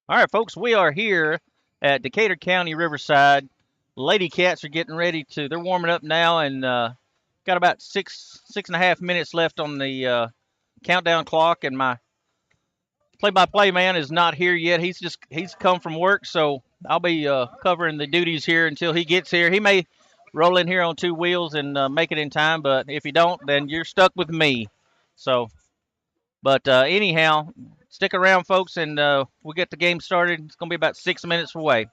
All right, folks, we are here at Decatur County Riverside. Lady Cats are getting ready to, they're warming up now and got about six and a half minutes left on the countdown clock. And my play-by-play man is not here yet. He's come from work, so I'll be covering the duties here until he gets here. He may roll in here on two wheels and make it in time. But if you don't, then you're stuck with me. So, but anyhow, stick around, folks, and we'll get the game started. It's going to be about 6 minutes away.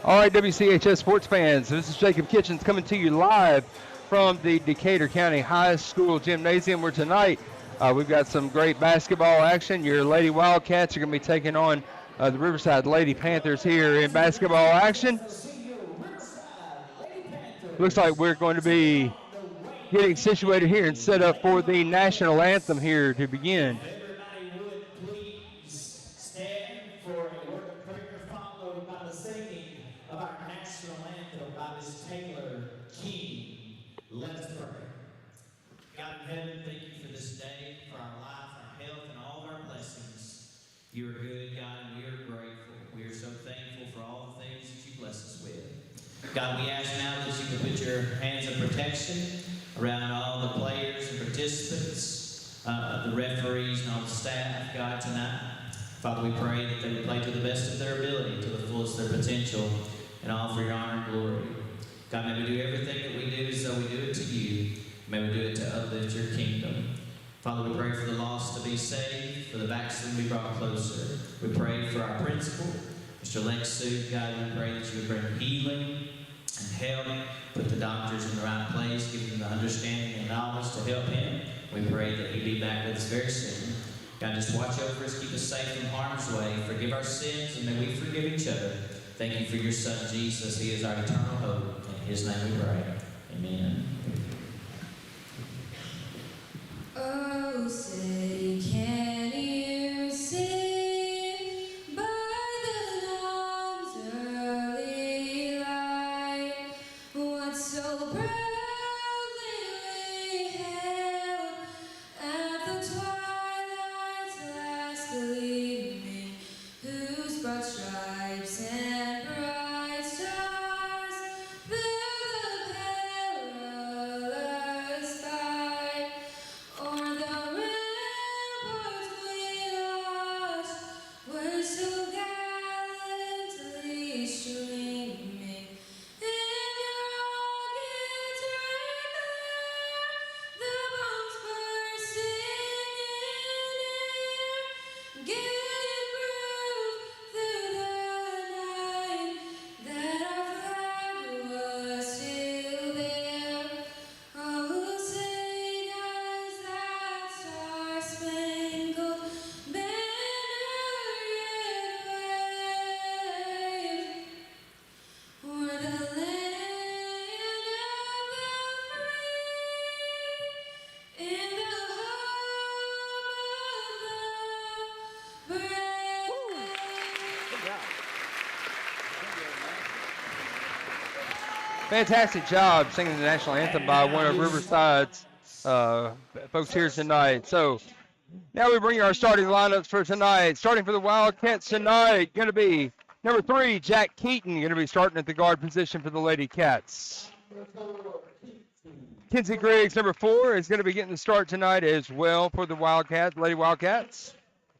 All right, WCHS sports fans, this is Jacob Kitchens coming to you live from the Decatur County High School Gymnasium, where tonight we've got some great basketball action. Your Lady Wildcats are going to be taking on the Riverside Lady Panthers here in basketball action. Looks like we're going to be getting situated here and set up for the national anthem here to begin. Everybody would please stand for a word of prayer followed by the singing of our national anthem by Miss Taylor King. Let us pray. God in heaven, thank you for this day, for our life, our health, and all of our blessings. You are good, God, and we are grateful. We are so thankful for all the things that you bless us with. God, we ask now that you can put your hands of protection around all the players and participants, the referees and all the staff, God, tonight. Father, we pray that they would play to the best of their ability, to the fullest of their potential, and all for your honor and glory. God, may we do everything that we do as though we do it to you. May we do it to uplift your kingdom. Father, we pray for the lost to be saved, for the backslidden to be brought closer. We pray for our principal, Mr. Lex Sue. God, we pray that you would bring healing and help, put the doctors in the right place, give them the understanding and knowledge to help him. We pray that he'd be back with us very soon. God, just watch over us, keep us safe from harm's way, forgive our sins, and may we forgive each other. Thank you for your Son, Jesus. He is our eternal hope. In his name we pray. Amen. Oh, say, can you see by the dawn's early light what so proudly we hailed at the twilight's last gleaming, whose broad stripes and bright stars fill the perilous fight? O'er the ramparts we watched were so gallantly streaming. In rockets regular, the bombs bursting in air, gave proof through the night that our flag was still there. Oh, say does that star-spangled banner yet wave o'er the land of the free in the home of the brave? Fantastic job singing the national anthem by one of Riverside's folks here tonight. So now we bring you our starting lineups for tonight. Starting for the Wildcats tonight, going to be number 3, Jack Keaton, going to be starting at the guard position for the Lady Cats. Kinsey Griggs, number 4, is going to be getting the start tonight as well for the Lady Wildcats.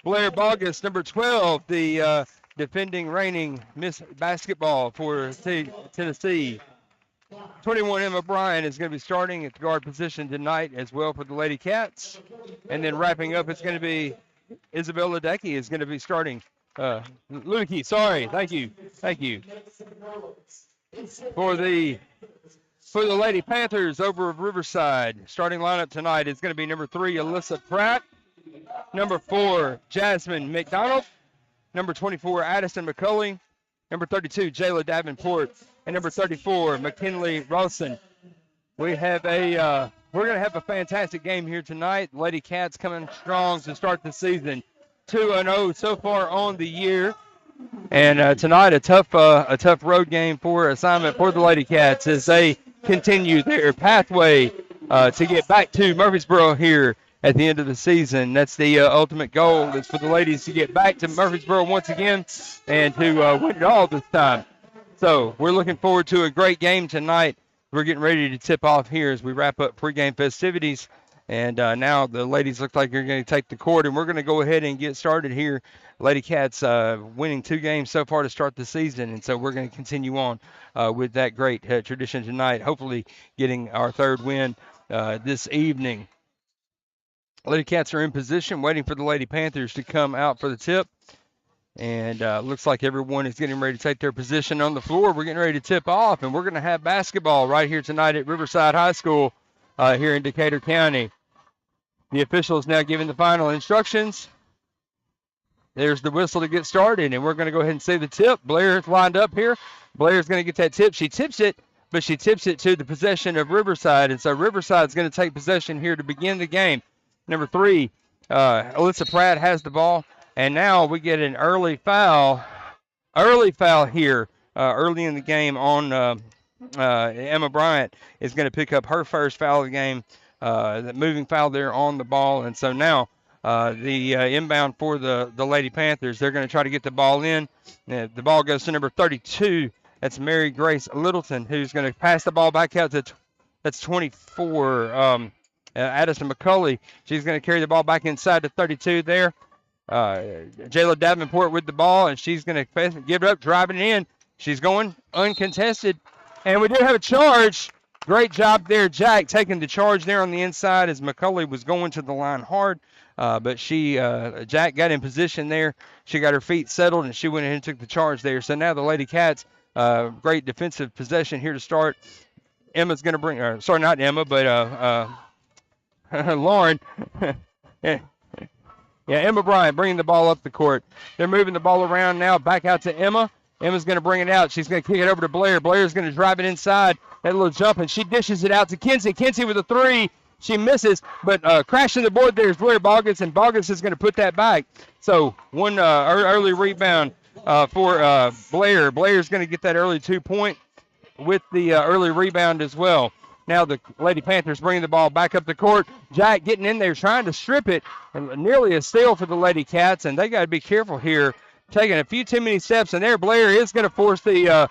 Blair Bogus, number 12, the defending reigning Miss Basketball for Tennessee. 21, Emma Bryan, is going to be starting at the guard position tonight as well for the Lady Cats. And then wrapping up, it's going to be Isabella Ledecky is going to be starting. Ludicky, sorry. Thank you. For the Lady Panthers over of Riverside, starting lineup tonight is going to be number 3, Alyssa Pratt. Number 4, Jasmine McDonald. Number 24, Addison McCulley. Number 32, Jayla Davenport. And number 34, McKinley Rawson. We're going to have a fantastic game here tonight. Lady Cats coming strong to start the season. 2-0 so far on the year. And tonight a tough road game assignment for the Lady Cats as they continue their pathway to get back to Murfreesboro here at the end of the season. That's the ultimate goal, is for the ladies to get back to Murfreesboro once again and to win it all this time. So we're looking forward to a great game tonight. We're getting ready to tip off here as we wrap up pregame festivities. And now the ladies look like they're going to take the court, and we're going to go ahead and get started here. Lady Cats winning 2 games so far to start the season, and so we're going to continue on with that great tradition tonight, hopefully getting our 3rd win this evening. Lady Cats are in position, waiting for the Lady Panthers to come out for the tip. And looks like everyone is getting ready to take their position on the floor. We're getting ready to tip off, and we're going to have basketball right here tonight at Riverside High School here in Decatur County. The officials now giving the final instructions. There's the whistle to get started, and we're going to go ahead and say the tip. Blair's lined up here. Blair's going to get that tip. She tips it, but she tips it to the possession of Riverside, and so Riverside's going to take possession here to begin the game. Number 3, Alyssa Pratt has the ball, and now we get an early foul here early in the game on Emma Bryant is going to pick up her first foul of the game, the moving foul there on the ball, and so now the inbound for the Lady Panthers, they're going to try to get the ball in. The ball goes to number 32. That's Mary Grace Littleton, who's going to pass the ball back out to that's 24. Addison McCulley. She's going to carry the ball back inside to 32 there. Jayla Davenport with the ball, and she's going to give it up, driving it in. She's going uncontested. And we do have a charge. Great job there, Jack, taking the charge there on the inside as McCulley was going to the line hard. But Jack got in position there. She got her feet settled, and she went ahead and took the charge there. So now the Lady Cats, great defensive possession here to start. Emma's going to bring, sorry, not Emma, but Lauren. Yeah, Emma Bryant bringing the ball up the court. They're moving the ball around now, back out to Emma. Emma's going to bring it out. She's going to kick it over to Blair. Blair's going to drive it inside. That little jump, and she dishes it out to Kinsey. Kinsey with a 3. She misses, but crashing the board there is Blair Boggess, and Boggess is going to put that back. So one early rebound for Blair. Blair's going to get that early 2-point with the early rebound as well. Now the Lady Panthers bringing the ball back up the court. Jack getting in there trying to strip it, and nearly a steal for the Lady Cats, and they got to be careful here. Taking a few too many steps, and there Blair is going to force the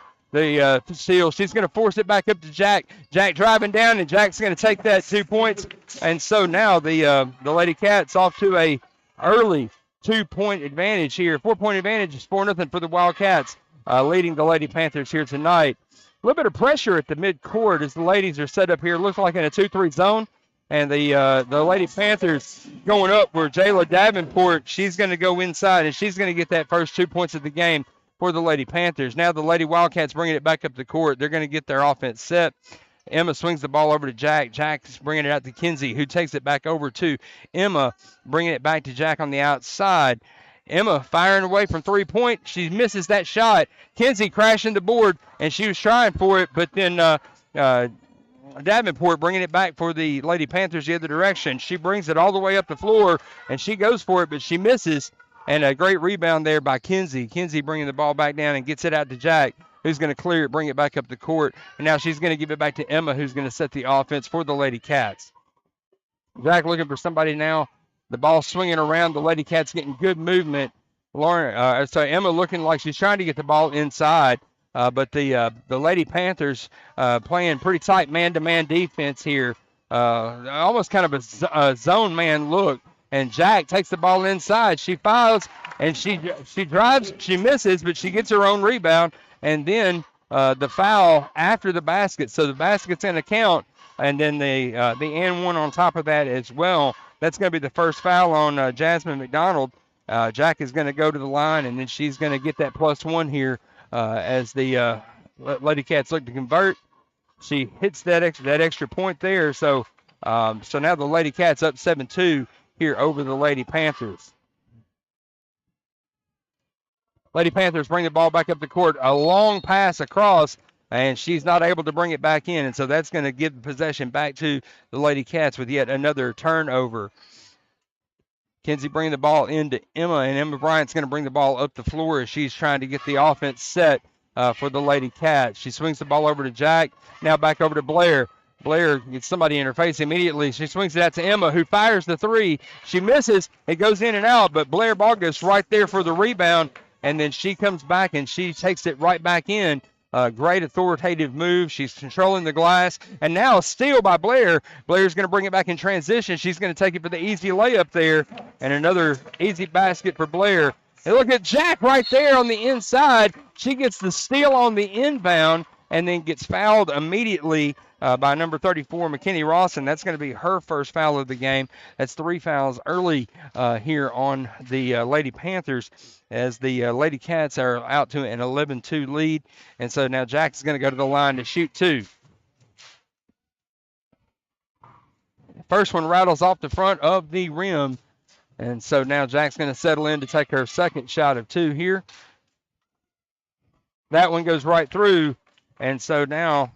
steal. She's going to force it back up to Jack. Jack driving down, and Jack's going to take that 2 points. And so now the Lady Cats off to a early 2-point advantage here. 4-point advantage is 4-0 for the Wildcats, leading the Lady Panthers here tonight. A little bit of pressure at the midcourt as the ladies are set up here. Looks like in a 2-3 zone. And the Lady Panthers going up where Jayla Davenport, she's going to go inside, and she's going to get that first 2 points of the game for the Lady Panthers. Now the Lady Wildcats bringing it back up the court. They're going to get their offense set. Emma swings the ball over to Jack. Jack's bringing it out to Kinsey, who takes it back over to Emma, bringing it back to Jack on the outside. Emma firing away from 3-point. She misses that shot. Kinsey crashing the board, and she was trying for it, but then Davenport bringing it back for the Lady Panthers the other direction. She brings it all the way up the floor, and she goes for it, but she misses. And a great rebound there by Kinsey. Kinsey bringing the ball back down and gets it out to Jack, who's going to clear it, bring it back up the court. And now she's going to give it back to Emma, who's going to set the offense for the Lady Cats. Jack looking for somebody now. The ball swinging around. The Lady Cats getting good movement. Emma looking like she's trying to get the ball inside. But the Lady Panthers playing pretty tight man-to-man defense here. Almost kind of a zone man look. And Jack takes the ball inside. She fouls, and she drives. She misses, but she gets her own rebound. And then the foul after the basket. So the basket's going to count. And then the and one on top of that as well. That's going to be the first foul on Jasmine McDonald. Jack is going to go to the line, and then she's going to get that +1 here as the Lady Cats look to convert. She hits that extra point there. So now the Lady Cats up 7-2 here over the Lady Panthers. Lady Panthers bring the ball back up the court. A long pass across, and she's not able to bring it back in. And so that's going to give the possession back to the Lady Cats with yet another turnover. Kinsey bringing the ball into Emma, and Emma Bryant's going to bring the ball up the floor as she's trying to get the offense set for the Lady Cats. She swings the ball over to Jack. Now back over to Blair. Blair gets somebody in her face immediately. She swings it out to Emma, who fires the 3. She misses. It goes in and out, but Blair Boggess right there for the rebound, and then she comes back and she takes it right back in. Great authoritative move. She's controlling the glass, and now a steal by Blair. Blair's going to bring it back in transition. She's going to take it for the easy layup there, and another easy basket for Blair. And look at Jack right there on the inside. She gets the steal on the inbound and then gets fouled immediately by number 34, McKinney Rawson. That's going to be her first foul of the game. That's 3 fouls early here on the Lady Panthers, as the Lady Cats are out to an 11-2 lead. And so now Jack is going to go to the line to shoot 2. First one rattles off the front of the rim. And so now Jack's going to settle in to take her second shot of 2 here. That one goes right through. And so now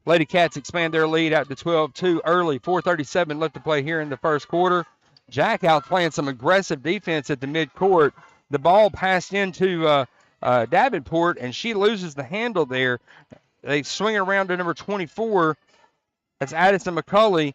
Lady Cats expand their lead out to 12-2 early. 4:37 left to play here in the first quarter. Jack out playing some aggressive defense at the midcourt. The ball passed into Davenport, and she loses the handle there. They swing it around to number 24. That's Addison McCulley.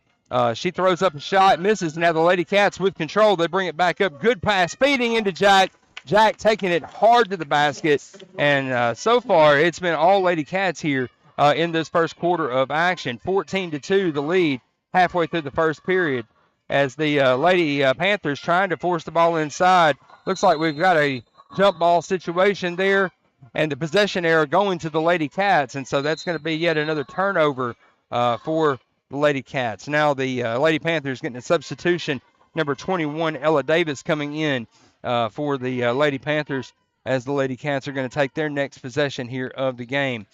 She throws up a shot, misses. Now the Lady Cats with control. They bring it back up. Good pass, feeding into Jack. Jack taking it hard to the basket. And so far, it's been all Lady Cats here in this first quarter of action. 14-2 the lead halfway through the first period, as the Lady Panthers trying to force the ball inside. Looks like we've got a jump ball situation there, and the possession error going to the Lady Cats. And so that's going to be yet another turnover for the Lady Cats. Now the Lady Panthers getting a substitution. Number 21, Ella Davis, coming in for the Lady Panthers, as the Lady Cats are going to take their next possession here of the game.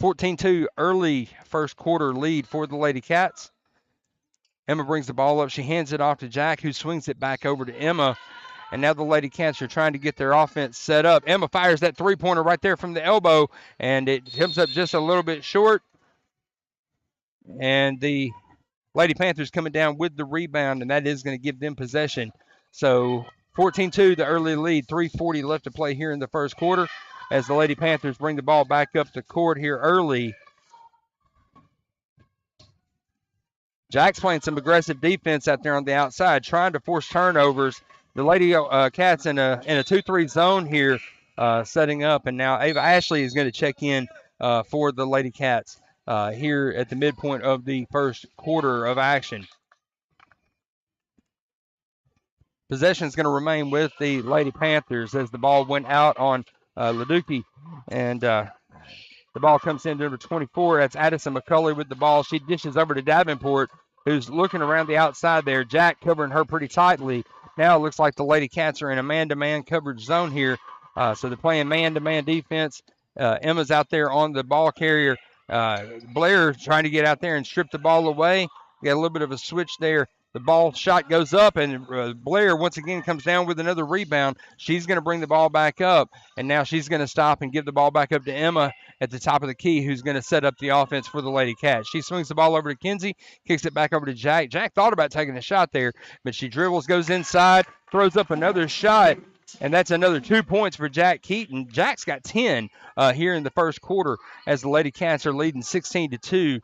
14-2 early first quarter lead for the Lady Cats. Emma brings the ball up. She hands it off to Jack, who swings it back over to Emma. And now the Lady Cats are trying to get their offense set up. Emma fires that three-pointer right there from the elbow, and it comes up just a little bit short. And the Lady Panthers coming down with the rebound, and that is going to give them possession. So 14-2, the early lead. 3:40 left to play here in the first quarter, as the Lady Panthers bring the ball back up the court here early. Jack's playing some aggressive defense out there on the outside, trying to force turnovers. The Lady Cats in a 2-3 zone here, setting up, and now Ava Ashley is going to check in for the Lady Cats here at the midpoint of the first quarter of action. Possession is going to remain with the Lady Panthers, as the ball went out on Leducki, and the ball comes in to number 24. That's Addison McCulley with the ball. She dishes over to Davenport, who's looking around the outside there. Jack covering her pretty tightly. Now it looks like the Lady Cats are in a man-to-man coverage zone here. So they're playing man-to-man defense. Emma's out there on the ball carrier. Blair trying to get out there and strip the ball away. Got a little bit of a switch there. The ball shot goes up, and Blair once again comes down with another rebound. She's going to bring the ball back up, and now she's going to stop and give the ball back up to Emma at the top of the key, who's going to set up the offense for the Lady Cats. She swings the ball over to Kinsey, kicks it back over to Jack. Jack thought about taking a shot there, but she dribbles, goes inside, throws up another shot, and that's another 2 points for Jack Keaton. Jack's got 10 here in the first quarter, as the Lady Cats are leading 16-2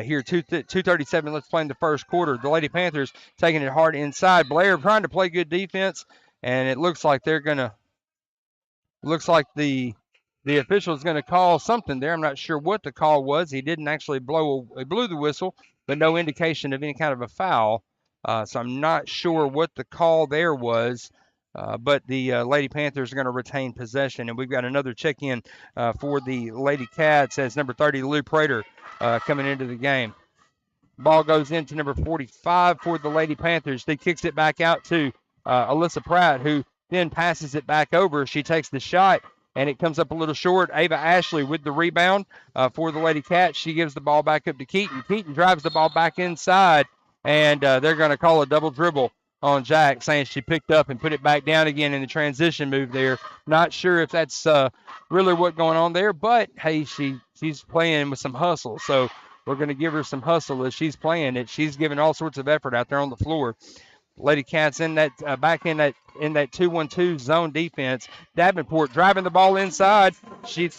here. 2:37 left to play in the first quarter. The Lady Panthers taking it hard inside. Blair trying to play good defense, and it looks like they're going to – looks like the official is going to call something there. I'm not sure what the call was. He didn't actually he blew the whistle, but no indication of any kind of a foul. So I'm not sure what the call there was. But the Lady Panthers are going to retain possession. And we've got another check-in for the Lady Cats, as number 30, Lou Prater, coming into the game. Ball goes into number 45 for the Lady Panthers. They kicks it back out to Alyssa Pratt, who then passes it back over. She takes the shot, and it comes up a little short. Ava Ashley with the rebound for the Lady Cats. She gives the ball back up to Keaton. Keaton drives the ball back inside, and they're going to call a double dribble on Jack, saying she picked up and put it back down again in the transition move there. Not sure if that's really what's going on there, but hey, she's playing with some hustle, so we're going to give her some hustle as she's playing it. She's giving all sorts of effort out there on the floor. Lady Cats in that back in that 2-1-2 zone defense. Davenport driving the ball inside. She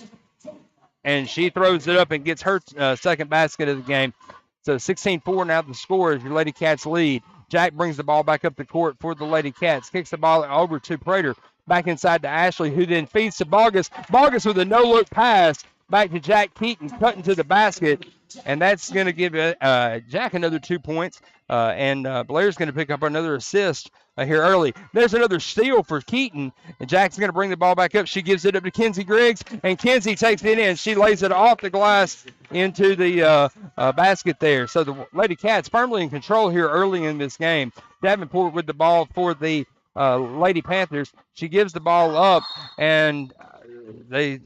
throws it up and gets her second basket of the game. So 16-4 now the score is your Lady Cats lead. Jack brings the ball back up the court for the Lady Cats. Kicks the ball over to Prater. Back inside to Ashley, who then feeds to Bogus. Bogus with a no-look pass. back to Jack Keaton, cutting to the basket, and that's going to give Jack another 2 points, and Blair's going to pick up another assist here early. There's another steal for Keaton, and Jack's going to bring the ball back up. She gives it up to Kenzie Griggs, and Kenzie takes it in. She lays it off the glass into the basket there. So the Lady Cats firmly in control here early in this game. Davenport with the ball for the Lady Panthers. She gives the ball up, and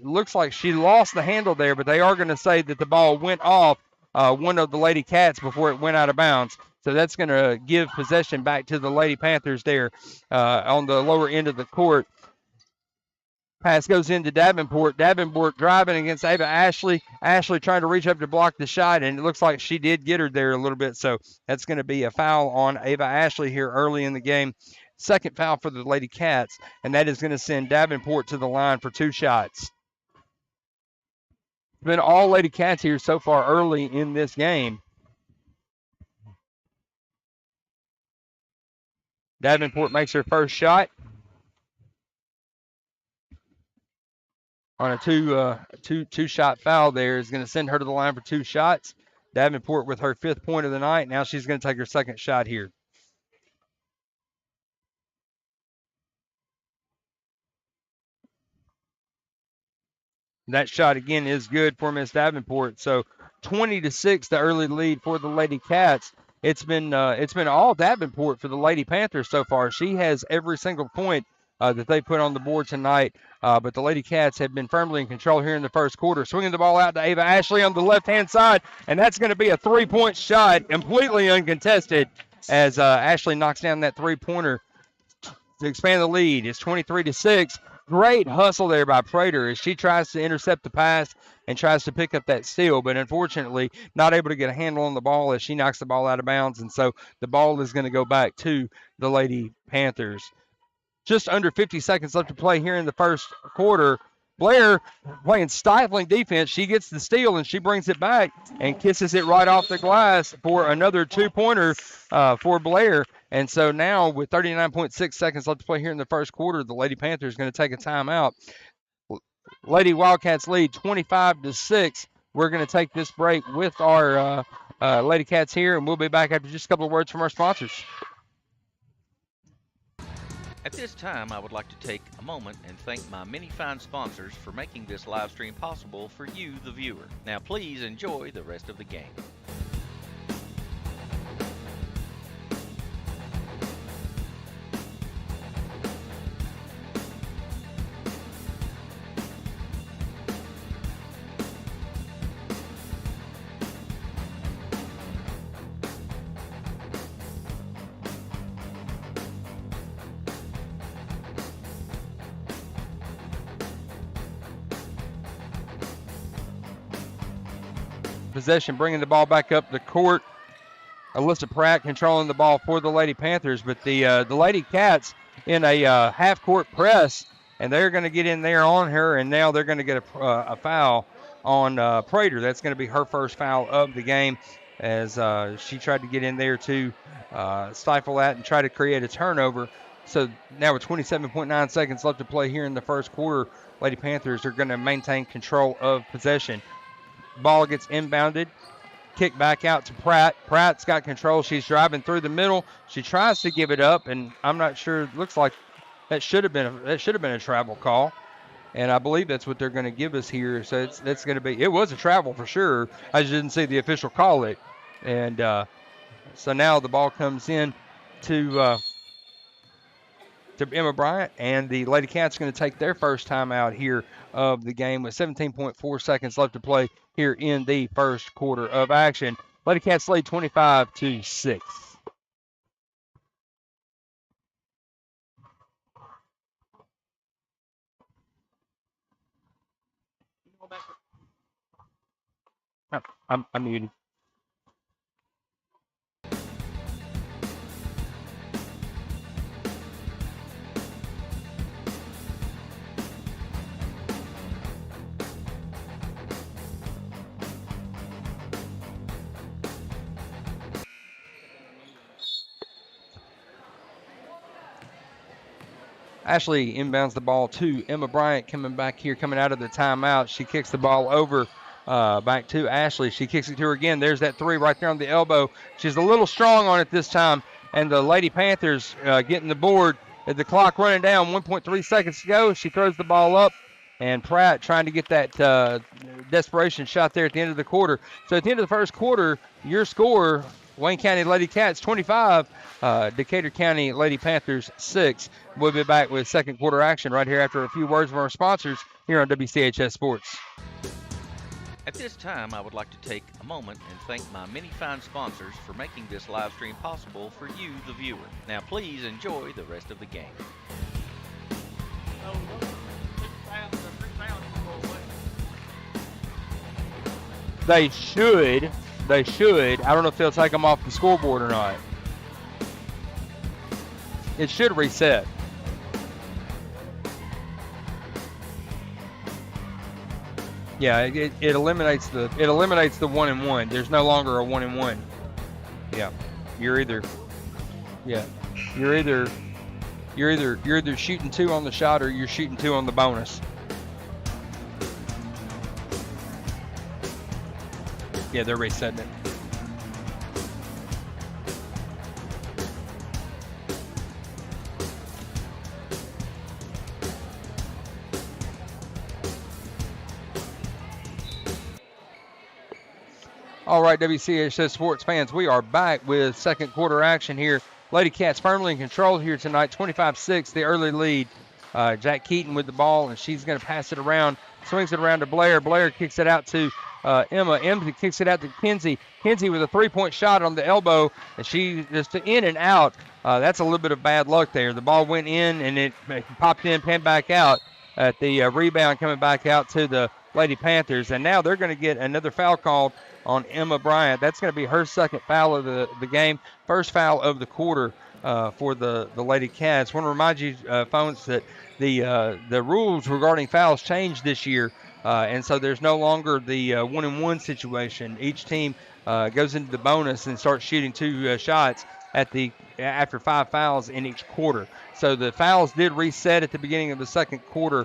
looks like she lost the handle there, but they are going to say that the ball went off one of the Lady Cats before it went out of bounds. So that's going to give possession back to the Lady Panthers there on the lower end of the court. Pass goes into Davenport. Davenport driving against Ava Ashley. Ashley trying to reach up to block the shot, and it looks like she did get her there a little bit. So that's going to be a foul on Ava Ashley here early in the game. Second foul for the Lady Cats, and that is going to send Davenport to the line for 2 shots. It's been all Lady Cats here so far early in this game. Davenport makes her first shot on a two shot foul there. Is going to send her to the line for 2 shots. Davenport with her 5th point of the night. Now she's going to take her second shot here. That shot again is good for Miss Davenport. So 20-6, the early lead for the Lady Cats. It's been all Davenport for the Lady Panthers so far. She has every single point that they put on the board tonight. But the Lady Cats have been firmly in control here in the first quarter. Swinging the ball out to Ava Ashley on the left-hand side, and that's going to be a 3-point shot, completely uncontested, as Ashley knocks down that 3-pointer to expand the lead. It's 23-6. Great hustle there by Prater as she tries to intercept the pass and tries to pick up that steal, but unfortunately not able to get a handle on the ball as she knocks the ball out of bounds, and so the ball is going to go back to the Lady Panthers. Just under 50 seconds left to play here in the first quarter. Blair playing stifling defense. She gets the steal and she brings it back and kisses it right off the glass for another 2-pointer for Blair. And so now with 39.6 seconds left to play here in the first quarter, the Lady Panthers going to take a timeout. Lady Wildcats lead 25-6. We're going to take this break with our Lady Cats here, and we'll be back after just a couple of words from our sponsors. At this time, I would like to take a moment and thank my many fine sponsors for making this live stream possible for you, the viewer. Now please enjoy the rest of the game. Possession, bringing the ball back up the court. Alyssa Pratt controlling the ball for the Lady Panthers, but the Lady Cats in a half-court press, and they're going to get in there on her, and now they're going to get a foul on Prater. That's going to be her first foul of the game as she tried to get in there to stifle that and try to create a turnover. So now with 27.9 seconds left to play here in the first quarter, Lady Panthers are going to maintain control of possession. Ball gets inbounded, kick back out to Pratt. Pratt's got control. She's driving through the middle. She tries to give it up, and I'm not sure. It looks like that should have been a travel call, and I believe that's what they're going to give us here. So that's going to be. It was a travel for sure. I just didn't see the official call it, and so now the ball comes in to Emma Bryant, and the Lady Cats are going to take their first time out here of the game with 17.4 seconds left to play here in the first quarter of action. Lady Cats lead 25-6. I'm muted. Ashley inbounds the ball to Emma Bryant coming back here, coming out of the timeout. She kicks the ball over back to Ashley. She kicks it to her again. There's that three right there on the elbow. She's a little strong on it this time. And the Lady Panthers getting the board. The clock running down, 1.3 seconds to go. She throws the ball up. And Pratt trying to get that desperation shot there at the end of the quarter. So at the end of the first quarter, your score, Wayne County Lady Cats 25, Decatur County Lady Panthers 6. We'll be back with second quarter action right here after a few words from our sponsors here on WCHS Sports. At this time, I would like to take a moment and thank my many fine sponsors for making this live stream possible for you, the viewer. Now please enjoy the rest of the game. They should. I don't know if they'll take them off the scoreboard or not. It should reset. Yeah, it eliminates the 1-and-1. There's no longer a 1-and-1. Yeah, you're either shooting 2 on the shot or you're shooting 2 on the bonus. Yeah, they're resetting it. All right, WCHS sports fans, we are back with second quarter action here. Lady Cats firmly in control here tonight, 25-6, the early lead. Jack Keaton with the ball, and she's going to pass it around, swings it around to Blair. Blair kicks it out to Emma. Emma kicks it out to Kinsey. Kinsey with a three-point shot on the elbow, and she just in and out. That's a little bit of bad luck there. The ball went in, and it popped in, panned back out at the rebound coming back out to the Lady Panthers. And now they're going to get another foul called on Emma Bryant. That's going to be her second foul of the game, first foul of the quarter for the Lady Cats. I want to remind you, folks, that the rules regarding fouls changed this year, and so there's no longer the 1-and-1 situation. Each team goes into the bonus and starts shooting 2 shots after 5 fouls in each quarter. So the fouls did reset at the beginning of the second quarter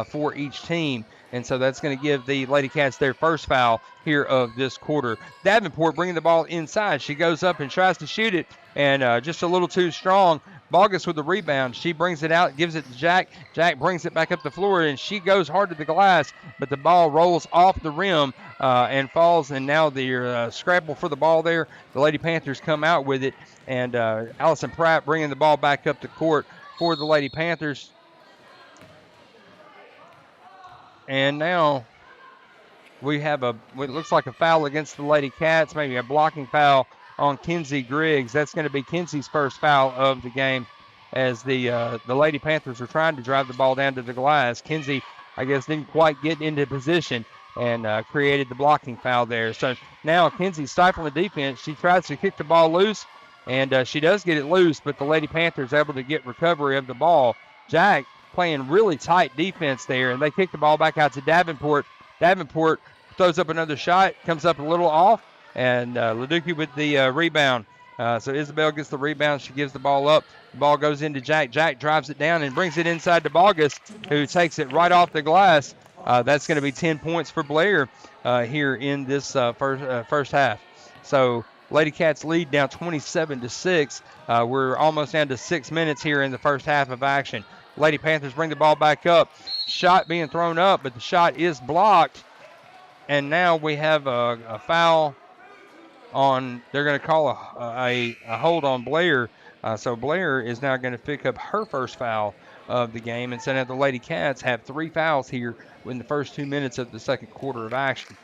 for each team. And so that's going to give the Lady Cats their first foul here of this quarter. Davenport bringing the ball inside. She goes up and tries to shoot it, and just a little too strong. Bogus with the rebound. She brings it out, gives it to Jack. Jack brings it back up the floor, and she goes hard to the glass, but the ball rolls off the rim and falls, and now they're scramble for the ball there. The Lady Panthers come out with it, and Allison Pratt bringing the ball back up the court for the Lady Panthers. And now we have what looks like a foul against the Lady Cats, maybe a blocking foul on Kinsey Griggs. That's going to be Kinsey's first foul of the game as the Lady Panthers are trying to drive the ball down to the glass. Kinsey, I guess, didn't quite get into position and created the blocking foul there. So now Kinsey's stifling the defense. She tries to kick the ball loose, and she does get it loose, but the Lady Panthers able to get recovery of the ball. Jack playing really tight defense there, and they kick the ball back out to Davenport. Davenport throws up another shot, comes up a little off, and Leducci with the rebound. So Isabel gets the rebound. She gives the ball up. The ball goes into Jack. Jack drives it down and brings it inside to Bogus, who takes it right off the glass. That's going to be 10 points for Blair here in this first half. So Lady Cats lead now 27-6. We're almost down to 6 minutes here in the first half of action. Lady Panthers bring the ball back up. Shot being thrown up, but the shot is blocked. And now we have a foul on, they're going to call a hold on Blair. So Blair is now going to pick up her first foul of the game. And so now the Lady Cats have 3 fouls here in the first 2 minutes of the second quarter of action.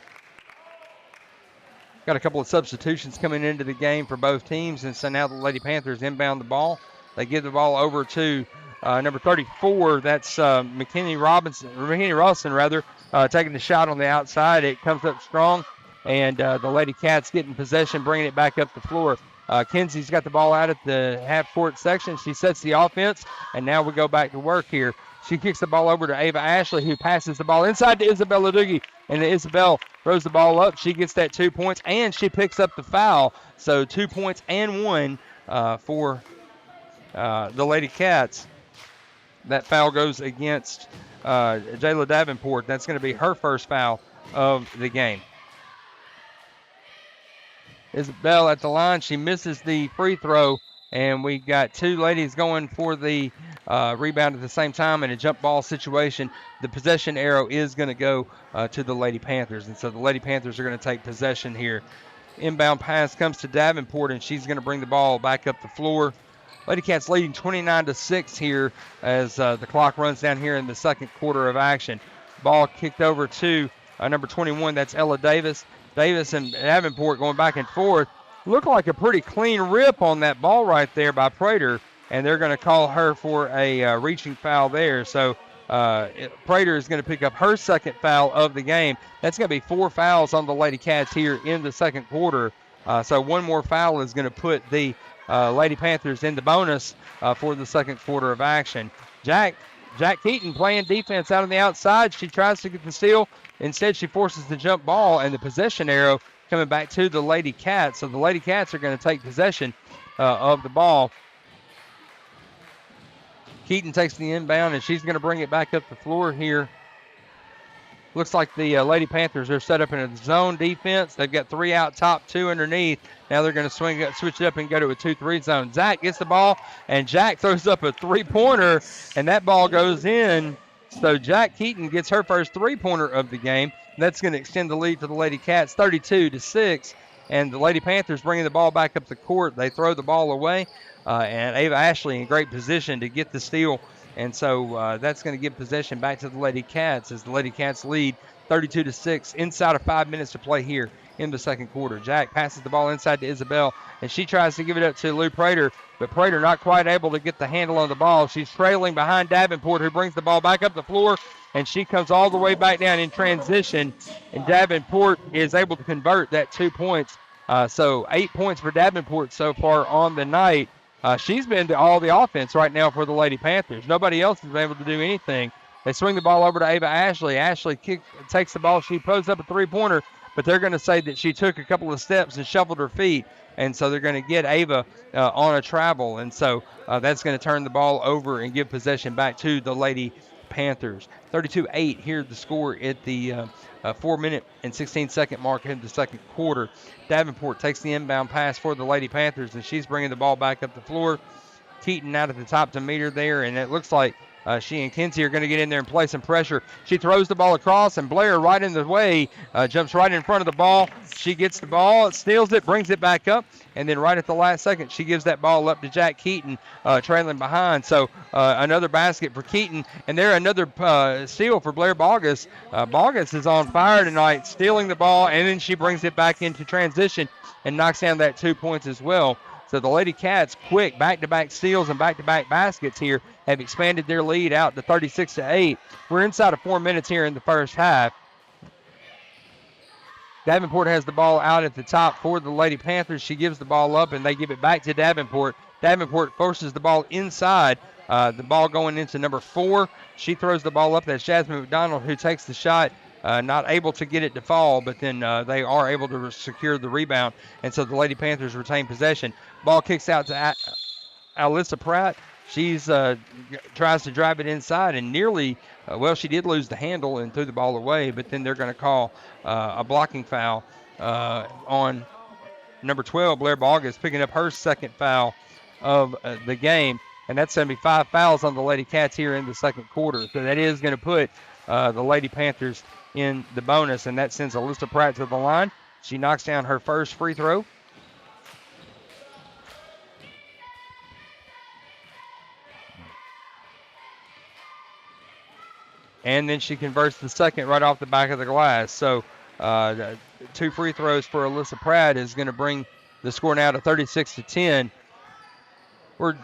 Got a couple of substitutions coming into the game for both teams. And so now the Lady Panthers inbound the ball. They give the ball over to number 34, that's McKinney Robinson, taking the shot on the outside. It comes up strong, and the Lady Cats getting possession, bringing it back up the floor. Kinsey's got the ball out at the half-court section. She sets the offense, and now we go back to work here. She kicks the ball over to Ava Ashley, who passes the ball inside to Isabel Leducci, and Isabel throws the ball up. She gets that 2 points, and she picks up the foul. So 2 points and 1 for the Lady Cats. that foul goes against Jayla Davenport. That's going to be her first foul of the game. Isabel at the line. She misses the free throw, and we got two ladies going for the rebound at the same time in a jump ball situation. The possession arrow is going to go to the Lady Panthers, and so the Lady Panthers are going to take possession here. Inbound pass comes to Davenport, and she's going to bring the ball back up the floor. Lady Cats leading 29-6 here as the clock runs down here in the second quarter of action. Ball kicked over to number 21. That's Ella Davis. Davis and Davenport going back and forth. Looked like a pretty clean rip on that ball right there by Prater, and they're going to call her for a reaching foul there. So Prater is going to pick up her second foul of the game. That's going to be 4 fouls on the Lady Cats here in the second quarter. So one more foul is going to put the Lady Panthers in the bonus for the second quarter of action. Jack Keaton playing defense out on the outside. She tries to get the steal. Instead, she forces the jump ball, and the possession arrow coming back to the Lady Cats. So the Lady Cats are going to take possession of the ball. Keaton takes the inbound, and she's going to bring it back up the floor here. Looks like the Lady Panthers are set up in a zone defense. They've got 3 out top, 2 underneath. Now they're going to switch it up and go to a 2-3 zone. Zach gets the ball, and Jack throws up a three-pointer, and that ball goes in. So Jack Keaton gets her first three-pointer of the game. That's going to extend the lead to the Lady Cats, 32-6. And the Lady Panthers bringing the ball back up the court. They throw the ball away, and Ava Ashley in great position to get the steal. And so that's going to give possession back to the Lady Cats as the Lady Cats lead 32-6 inside of 5 minutes to play here in the second quarter. Jack passes the ball inside to Isabel, and she tries to give it up to Lou Prater, but Prater not quite able to get the handle on the ball. She's trailing behind Davenport, who brings the ball back up the floor, and she comes all the way back down in transition, and Davenport is able to convert that 2 points. So 8 points for Davenport so far on the night. She's been all the offense right now for the Lady Panthers. Nobody else has been able to do anything. They swing the ball over to Ava Ashley. Ashley takes the ball. She poses up a three-pointer, but they're going to say that she took a couple of steps and shuffled her feet, and so they're going to get Ava on a travel, and so that's going to turn the ball over and give possession back to the Lady Panthers. 32-8 here the score at the 4 minute and 16-second mark in the second quarter. Davenport takes the inbound pass for the Lady Panthers, and she's bringing the ball back up the floor. Keaton out at the top to meet her there, and it looks like she and Kinsey are going to get in there and play some pressure. She throws the ball across, and Blair right in the way, jumps right in front of the ball. She gets the ball, steals it, brings it back up, and then right at the last second, she gives that ball up to Jack Keaton, trailing behind. So another basket for Keaton, and there another steal for Blair Bogus. Bogus is on fire tonight, stealing the ball, and then she brings it back into transition and knocks down that 2 points as well. So the Lady Cats, quick back-to-back steals and back-to-back baskets here, have expanded their lead out to 36-8. We're inside of 4 minutes here in the first half. Davenport has the ball out at the top for the Lady Panthers. She gives the ball up, and they give it back to Davenport. Davenport forces the ball inside. The ball going into number 4. She throws the ball up. That's Jasmine McDonald who takes the shot. Not able to get it to fall, but then they are able to secure the rebound, and so the Lady Panthers retain possession. Ball kicks out to Alyssa Pratt. She's tries to drive it inside and nearly, she did lose the handle and threw the ball away, but then they're going to call a blocking foul on number 12, Blair Bogus, picking up her second foul of the game, and that's going to be 5 fouls on the Lady Cats here in the second quarter. So that is going to put the Lady Panthers in the bonus, and that sends Alyssa Pratt to the line. She knocks down her first free throw. And then she converts the second right off the back of the glass. So 2 free throws for Alyssa Pratt is going to bring the score now to 36-10. We're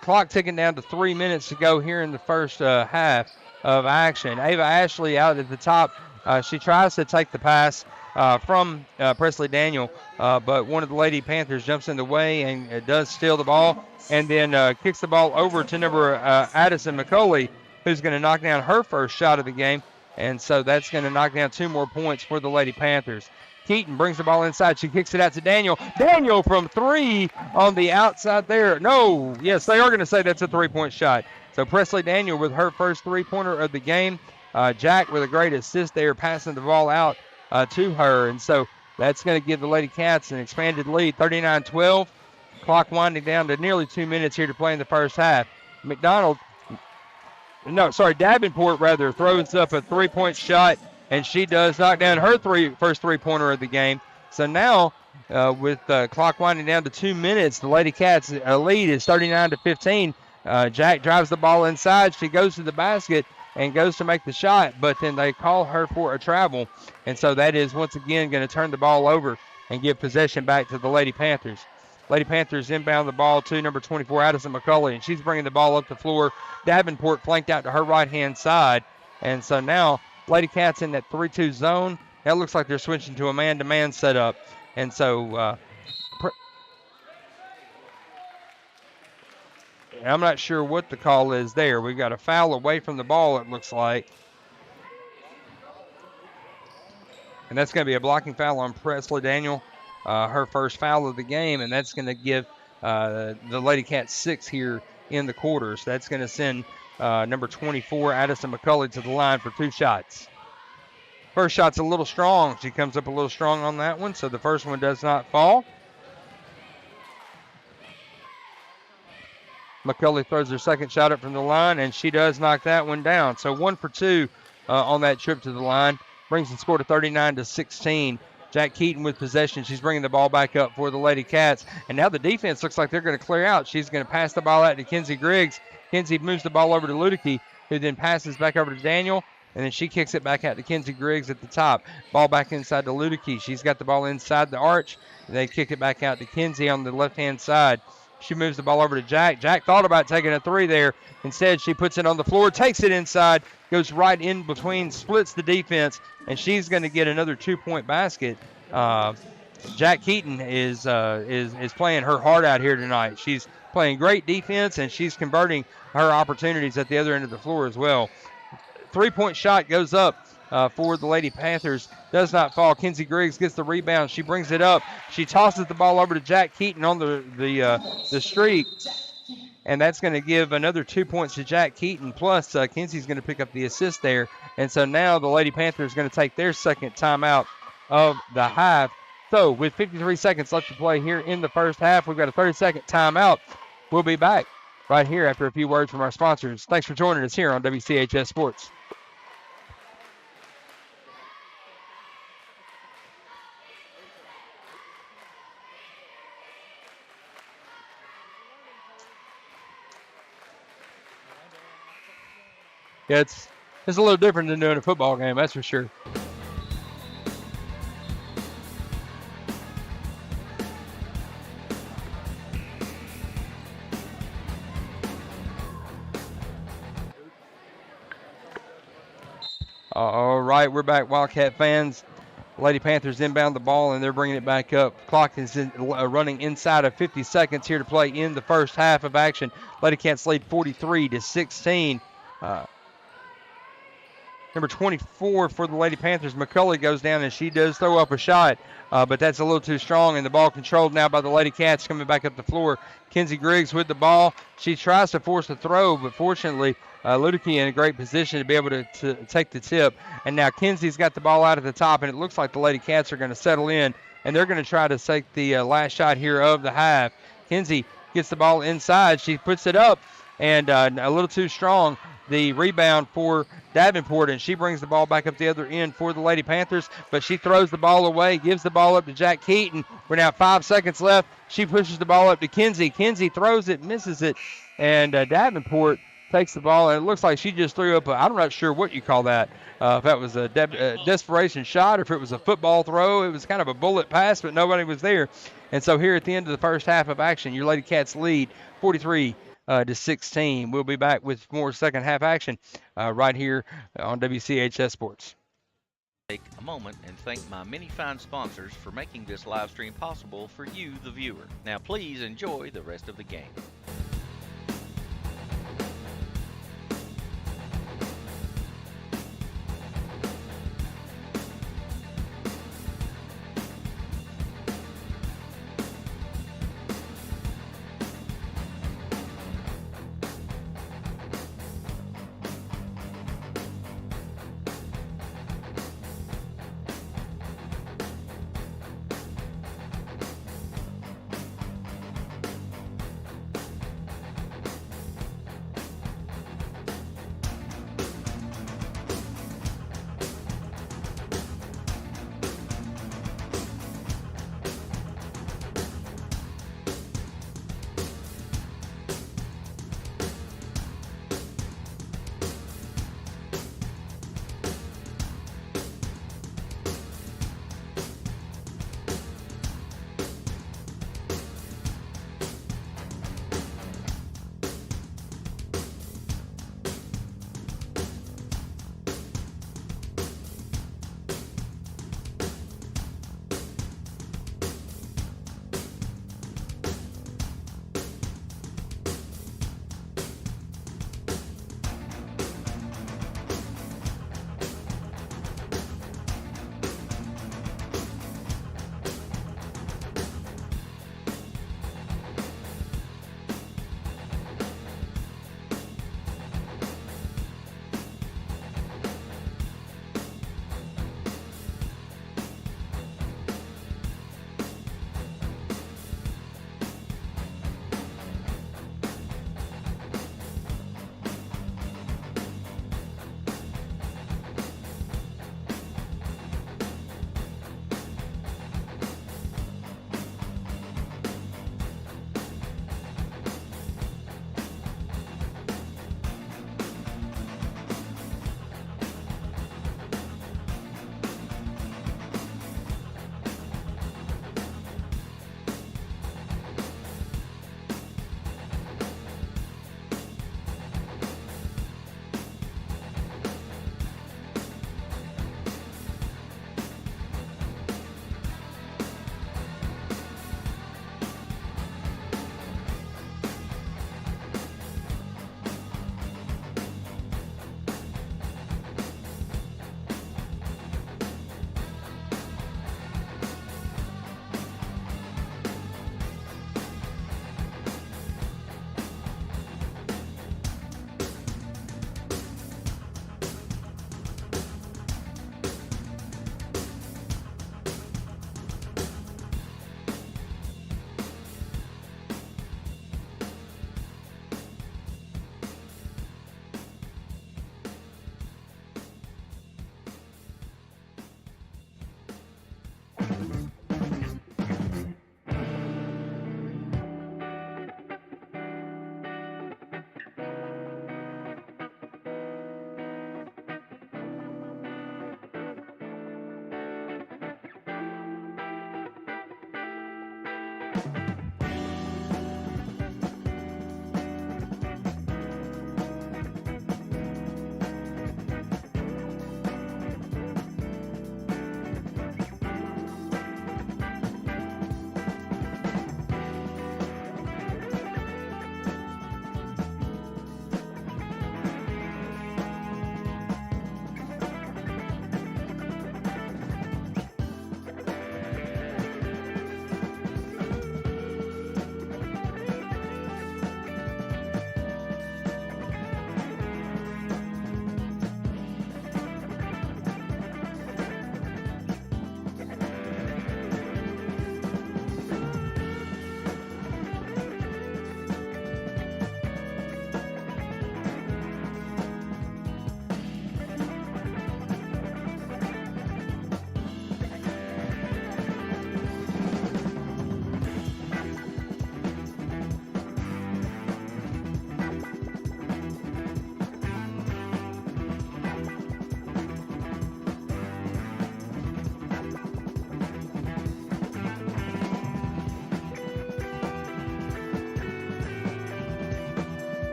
clock ticking down to 3 minutes to go here in the first half of action. Ava Ashley out at the top. She tries to take the pass from Presley Daniel, but one of the Lady Panthers jumps in the way and does steal the ball, and then kicks the ball over to number Addison McCauley, who's going to knock down her first shot of the game, and so that's going to knock down 2 more points for the Lady Panthers. Keaton brings the ball inside. She kicks it out to Daniel. Daniel from 3 on the outside there. No, yes, they are going to say that's a 3-point shot. So Presley Daniel with her first 3-pointer of the game. Jack with a great assist there, passing the ball out to her. And so that's going to give the Lady Cats an expanded lead, 39-12. Clock winding down to nearly 2 minutes here to play in the first half. Davenport throws up a 3-point shot, and she does knock down her first 3-pointer of the game. So now, with clock winding down to 2 minutes, the Lady Cats lead is 39-15. Jack drives the ball inside. She goes to the basket and goes to make the shot, but then they call her for a travel. And so that is once again going to turn the ball over and give possession back to the Lady Panthers. Lady Panthers inbound the ball to number 24, Addison McCulley, and she's bringing the ball up the floor. Davenport flanked out to her right-hand side. And so now Lady Cats in that 3-2 zone. That looks like they're switching to a man-to-man setup. And so I'm not sure what the call is there. We've got a foul away from the ball, it looks like. And that's going to be a blocking foul on Presley Daniel, her first foul of the game, and that's going to give the Lady Cats 6 here in the quarters. That's going to send number 24, Addison McCulley, to the line for 2 shots. First shot's a little strong. She comes up a little strong on that one, so the first one does not fall. McCulley throws her second shot up from the line, and she does knock that one down. So 1 for 2 on that trip to the line. Brings the score to 39-16. Jack Keaton with possession. She's bringing the ball back up for the Lady Cats. And now the defense looks like they're going to clear out. She's going to pass the ball out to Kenzie Griggs. Kenzie moves the ball over to Ludicky, who then passes back over to Daniel. And then she kicks it back out to Kenzie Griggs at the top. Ball back inside to Ludicky. She's got the ball inside the arch. They kick it back out to Kenzie on the left-hand side. She moves the ball over to Jack. Jack thought about taking a 3 there. Instead, she puts it on the floor, takes it inside, goes right in between, splits the defense, and she's going to get another 2-point basket. Jack Keaton is playing her heart out here tonight. She's playing great defense, and she's converting her opportunities at the other end of the floor as well. 3-point shot goes up for the Lady Panthers. Does not fall. Kenzie Griggs gets the rebound. She brings it up. She tosses the ball over to Jack Keaton on the streak. And that's going to give another 2 points to Jack Keaton. Plus, Kenzie's going to pick up the assist there. And so now the Lady Panthers are going to take their second timeout of the half. So with 53 seconds left to play here in the first half, we've got a 30-second timeout. We'll be back right here after a few words from our sponsors. Thanks for joining us here on WCHS Sports. Yeah, it's a little different than doing a football game, that's for sure. All right, we're back, Wildcat fans. Lady Panthers inbound the ball, and they're bringing it back up. Clock is running inside of 50 seconds here to play in the first half of action. Lady Cats lead 43-16. Number 24 for the Lady Panthers, McCulley, goes down, and she does throw up a shot, but that's a little too strong, and the ball controlled now by the Lady Cats coming back up the floor. Kenzie Griggs with the ball. She tries to force a throw, but fortunately, Ludicky in a great position to be able to take the tip. And now Kenzie's got the ball out at the top, and it looks like the Lady Cats are going to settle in, and they're going to try to take the last shot here of the half. Kenzie gets the ball inside. She puts it up, and a little too strong. The rebound for Davenport, and she brings the ball back up the other end for the Lady Panthers, but she throws the ball away, gives the ball up to Jack Keaton. We're now 5 seconds left. She pushes the ball up to Kenzie. Kenzie throws it, misses it, and Davenport takes the ball, and it looks like she just threw up I'm not sure what you call that, if that was a desperation shot or if it was a football throw. It was kind of a bullet pass, but nobody was there. And so here at the end of the first half of action, your Lady Cats lead 43-16. We'll be back with more second half action right here on WCHS Sports. Take a moment and thank my many fine sponsors for making this live stream possible for you, the viewer. Now please enjoy the rest of the game.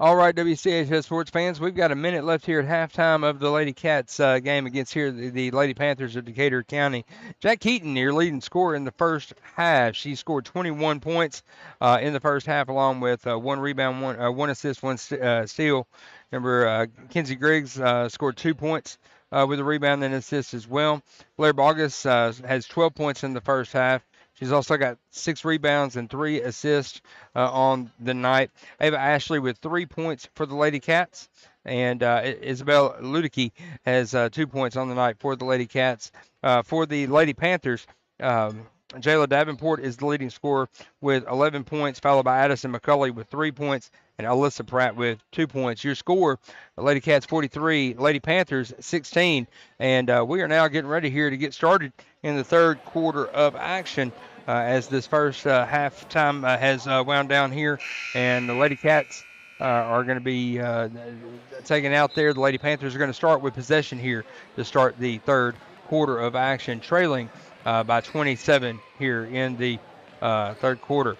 All right, WCHS sports fans, we've got a minute left here at halftime of the Lady Cats game against here the Lady Panthers of Decatur County. Jack Keaton, your leading scorer in the first half. She scored 21 points in the first half, along with one rebound, one assist, one steal. Remember, Kenzie Griggs scored 2 points with a rebound and assist as well. Blair Bogus has 12 points in the first half. She's also got 6 rebounds and 3 assists on the night. Ava Ashley with 3 points for the Lady Cats. And Isabel Ludicky has 2 points on the night for the Lady Cats. For the Lady Panthers, Jayla Davenport is the leading scorer with 11 points, followed by Addison McCulley with 3 points, and Alyssa Pratt with 2 points. Your score, Lady Cats 43, Lady Panthers 16. And we are now getting ready here to get started in the third quarter of action as this first halftime has wound down here. And the Lady Cats are going to be taken out there. The Lady Panthers are going to start with possession here to start the third quarter of action, trailing by 27 here in the third quarter.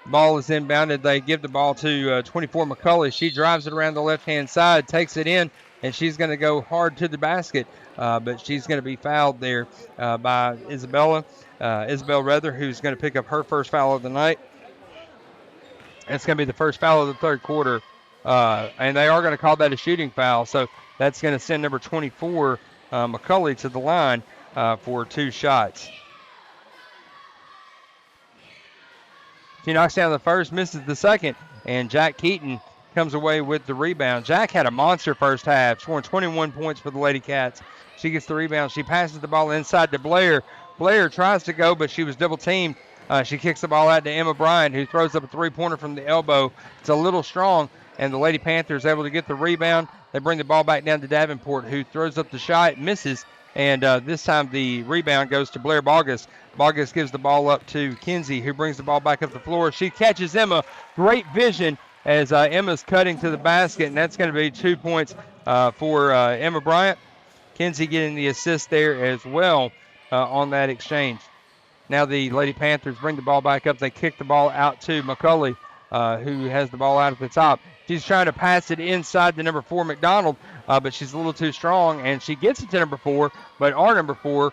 Ball is inbounded. They give the ball to 24 McCulley. She drives it around the left-hand side, takes it in, and she's going to go hard to the basket, but she's going to be fouled there by Isabel Rather, who's going to pick up her first foul of the night. It's going to be the first foul of the third quarter, and they are going to call that a shooting foul, so that's going to send number 24, McCulley, to the line for 2 shots. She knocks down the first, misses the second, and Jack Keaton comes away with the rebound. Jack had a monster first half, scoring 21 points for the Lady Cats. She gets the rebound. She passes the ball inside to Blair. Blair tries to go, but she was double teamed. She kicks the ball out to Emma Bryant, who throws up a three-pointer from the elbow. It's a little strong, and the Lady Panthers able to get the rebound. They bring the ball back down to Davenport, who throws up the shot, misses, and this time the rebound goes to Blair Bogus. Bogus gives the ball up to Kinsey, who brings the ball back up the floor. She catches Emma. Great vision as Emma's cutting to the basket, and that's going to be 2 points for Emma Bryant. Kinsey getting the assist there as well on that exchange. Now the Lady Panthers bring the ball back up. They kick the ball out to McCulley, who has the ball out at the top. She's trying to pass it inside to number 4, McDonald, but she's a little too strong, and she gets it to number 4, but our number 4,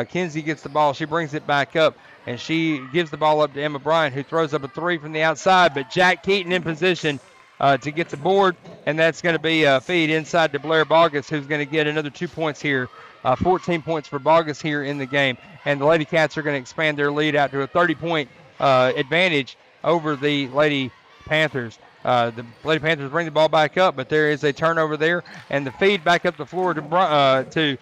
Kinsey, gets the ball. She brings it back up, and she gives the ball up to Emma Bryant, who throws up a three from the outside, but Jack Keaton in position to get the board, and that's going to be a feed inside to Blair Bogus, who's going to get another 2 points here. 14 points for Bogus here in the game, and the Lady Cats are going to expand their lead out to a 30-point advantage over the Lady Panthers. The Lady Panthers bring the ball back up, but there is a turnover there, and the feed back up the floor to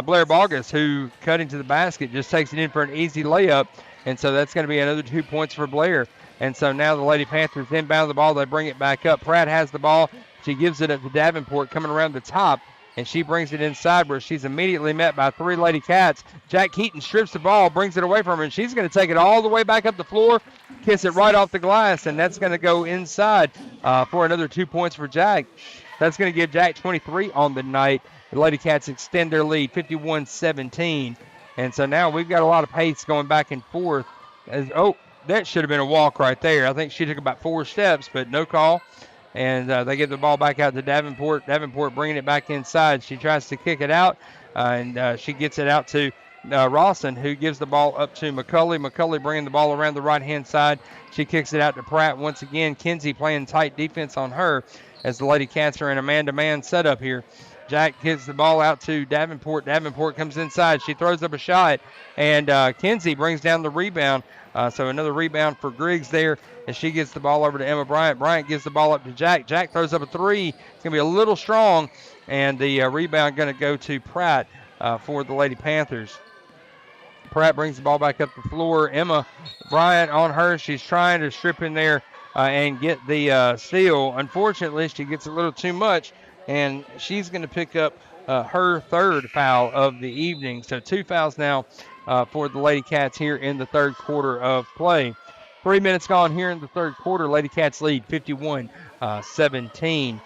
Blair Bogus, who cutting to the basket, just takes it in for an easy layup, and so that's going to be another 2 points for Blair. And so now the Lady Panthers inbound the ball. They bring it back up. Pratt has the ball. She gives it up to Davenport coming around the top, and she brings it inside where she's immediately met by 3 Lady Cats. Jack Keaton strips the ball, brings it away from her, and she's going to take it all the way back up the floor, kiss it right off the glass, and that's going to go inside for another 2 points for Jack. That's going to give Jack 23 on the night. The Lady Cats extend their lead 51-17. And so now we've got a lot of pace going back and forth. That should have been a walk right there. I think she took about 4 steps, but no call. And they give the ball back out to Davenport. Davenport bringing it back inside. She tries to kick it out, and she gets it out to Rawson, who gives the ball up to McCulley. McCulley bringing the ball around the right-hand side. She kicks it out to Pratt. Once again, Kinsey playing tight defense on her as the Lady Cats are in a man-to-man setup here. Jack gives the ball out to Davenport. Davenport comes inside. She throws up a shot, and Kinsey brings down the rebound. So another rebound for Griggs there as she gets the ball over to Emma Bryant. Bryant gives the ball up to Jack. Jack throws up a three. It's going to be a little strong, and the rebound going to go to Pratt for the Lady Panthers. Pratt brings the ball back up the floor. Emma Bryant on her. She's trying to strip in there and get the steal. Unfortunately, she gets a little too much, and she's going to pick up her third foul of the evening. So 2 fouls now for the Lady Cats here in the third quarter of play. 3 minutes gone here in the third quarter. Lady Cats lead 51-17.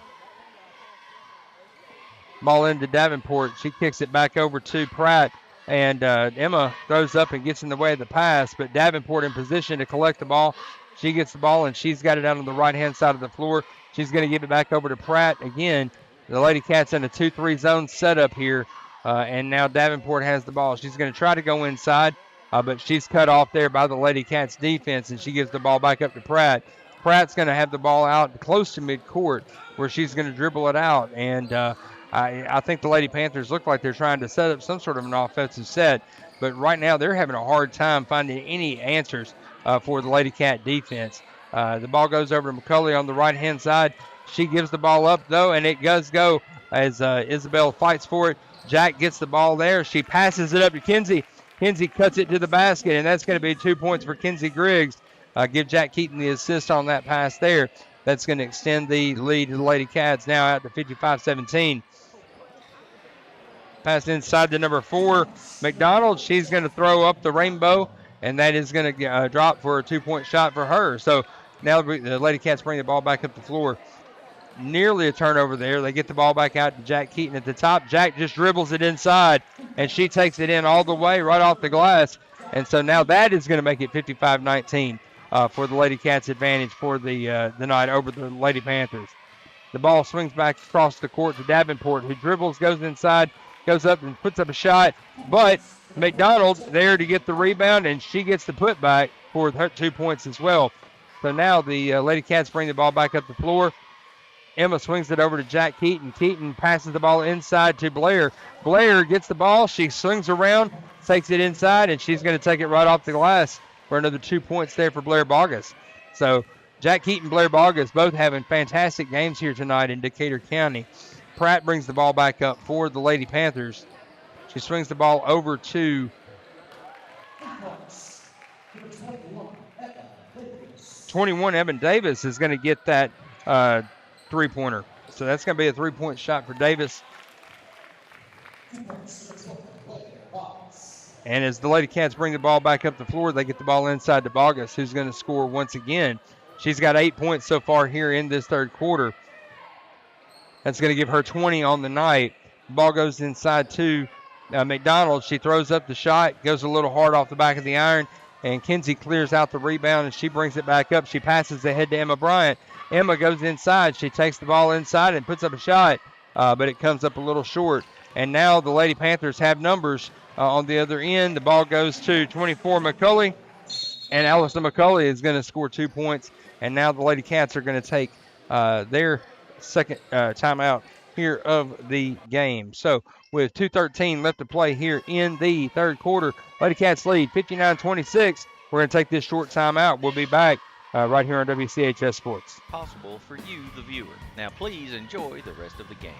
Ball into Davenport. She kicks it back over to Pratt. And Emma throws up and gets in the way of the pass, but Davenport in position to collect the ball. She gets the ball, and she's got it out on the right-hand side of the floor. She's going to give it back over to Pratt. Again, the Lady Cats in a 2-3 zone setup here, and now Davenport has the ball. She's going to try to go inside, but she's cut off there by the Lady Cats defense, and she gives the ball back up to Pratt. Pratt's going to have the ball out close to midcourt where she's going to dribble it out, and I think the Lady Panthers look like they're trying to set up some sort of an offensive set, but right now they're having a hard time finding any answers for the Lady Cat defense. The ball goes over to McCulley on the right-hand side. She gives the ball up, though, and it does go as Isabel fights for it. Jack gets the ball there. She passes it up to Kinsey. Kinsey cuts it to the basket, and that's going to be 2 points for Kinsey Griggs. Give Jack Keaton the assist on that pass there. That's going to extend the lead to the Lady Cats now out to 55-17. Pass inside to number 4, McDonald. She's going to throw up the rainbow, and that is going to drop for a 2-point shot for her. So now the Lady Cats bring the ball back up the floor. Nearly a turnover there. They get the ball back out to Jack Keaton at the top. Jack just dribbles it inside, and she takes it in all the way right off the glass. And so now that is going to make it 55-19 for the Lady Cats' advantage for the night over the Lady Panthers. The ball swings back across the court to Davenport, who dribbles, goes inside, goes up and puts up a shot. But McDonald there to get the rebound, and she gets the putback for her 2 points as well. So now the Lady Cats bring the ball back up the floor. Emma swings it over to Jack Keaton. Keaton passes the ball inside to Blair. Blair gets the ball. She swings around, takes it inside, and she's going to take it right off the glass for another 2 points there for Blair Bogus. So Jack Keaton, Blair Bogus, both having fantastic games here tonight in Decatur County. Pratt brings the ball back up for the Lady Panthers. She swings the ball over to 21. Evan Davis is going to get that three-pointer. So that's going to be a 3-point shot for Davis. And as the Lady Cats bring the ball back up the floor, they get the ball inside to Bogus, who's going to score once again. She's got 8 points so far here in this third quarter. That's going to give her 20 on the night. The ball goes inside to McDonald. She throws up the shot, goes a little hard off the back of the iron, and Kinsey clears out the rebound, and she brings it back up. She passes ahead to Emma Bryant. Emma goes inside. She takes the ball inside and puts up a shot, but it comes up a little short. And now the Lady Panthers have numbers on the other end. The ball goes to 24 McCulley, and Allison McCulley is going to score 2 points. And now the Lady Cats are going to take their second timeout here of the game. So with 2:13 left to play here in the third quarter, Lady Cats lead 59-26. We're going to take this short timeout. We'll be back right here on WCHS Sports. Possible for you, the viewer. Now, please enjoy the rest of the game.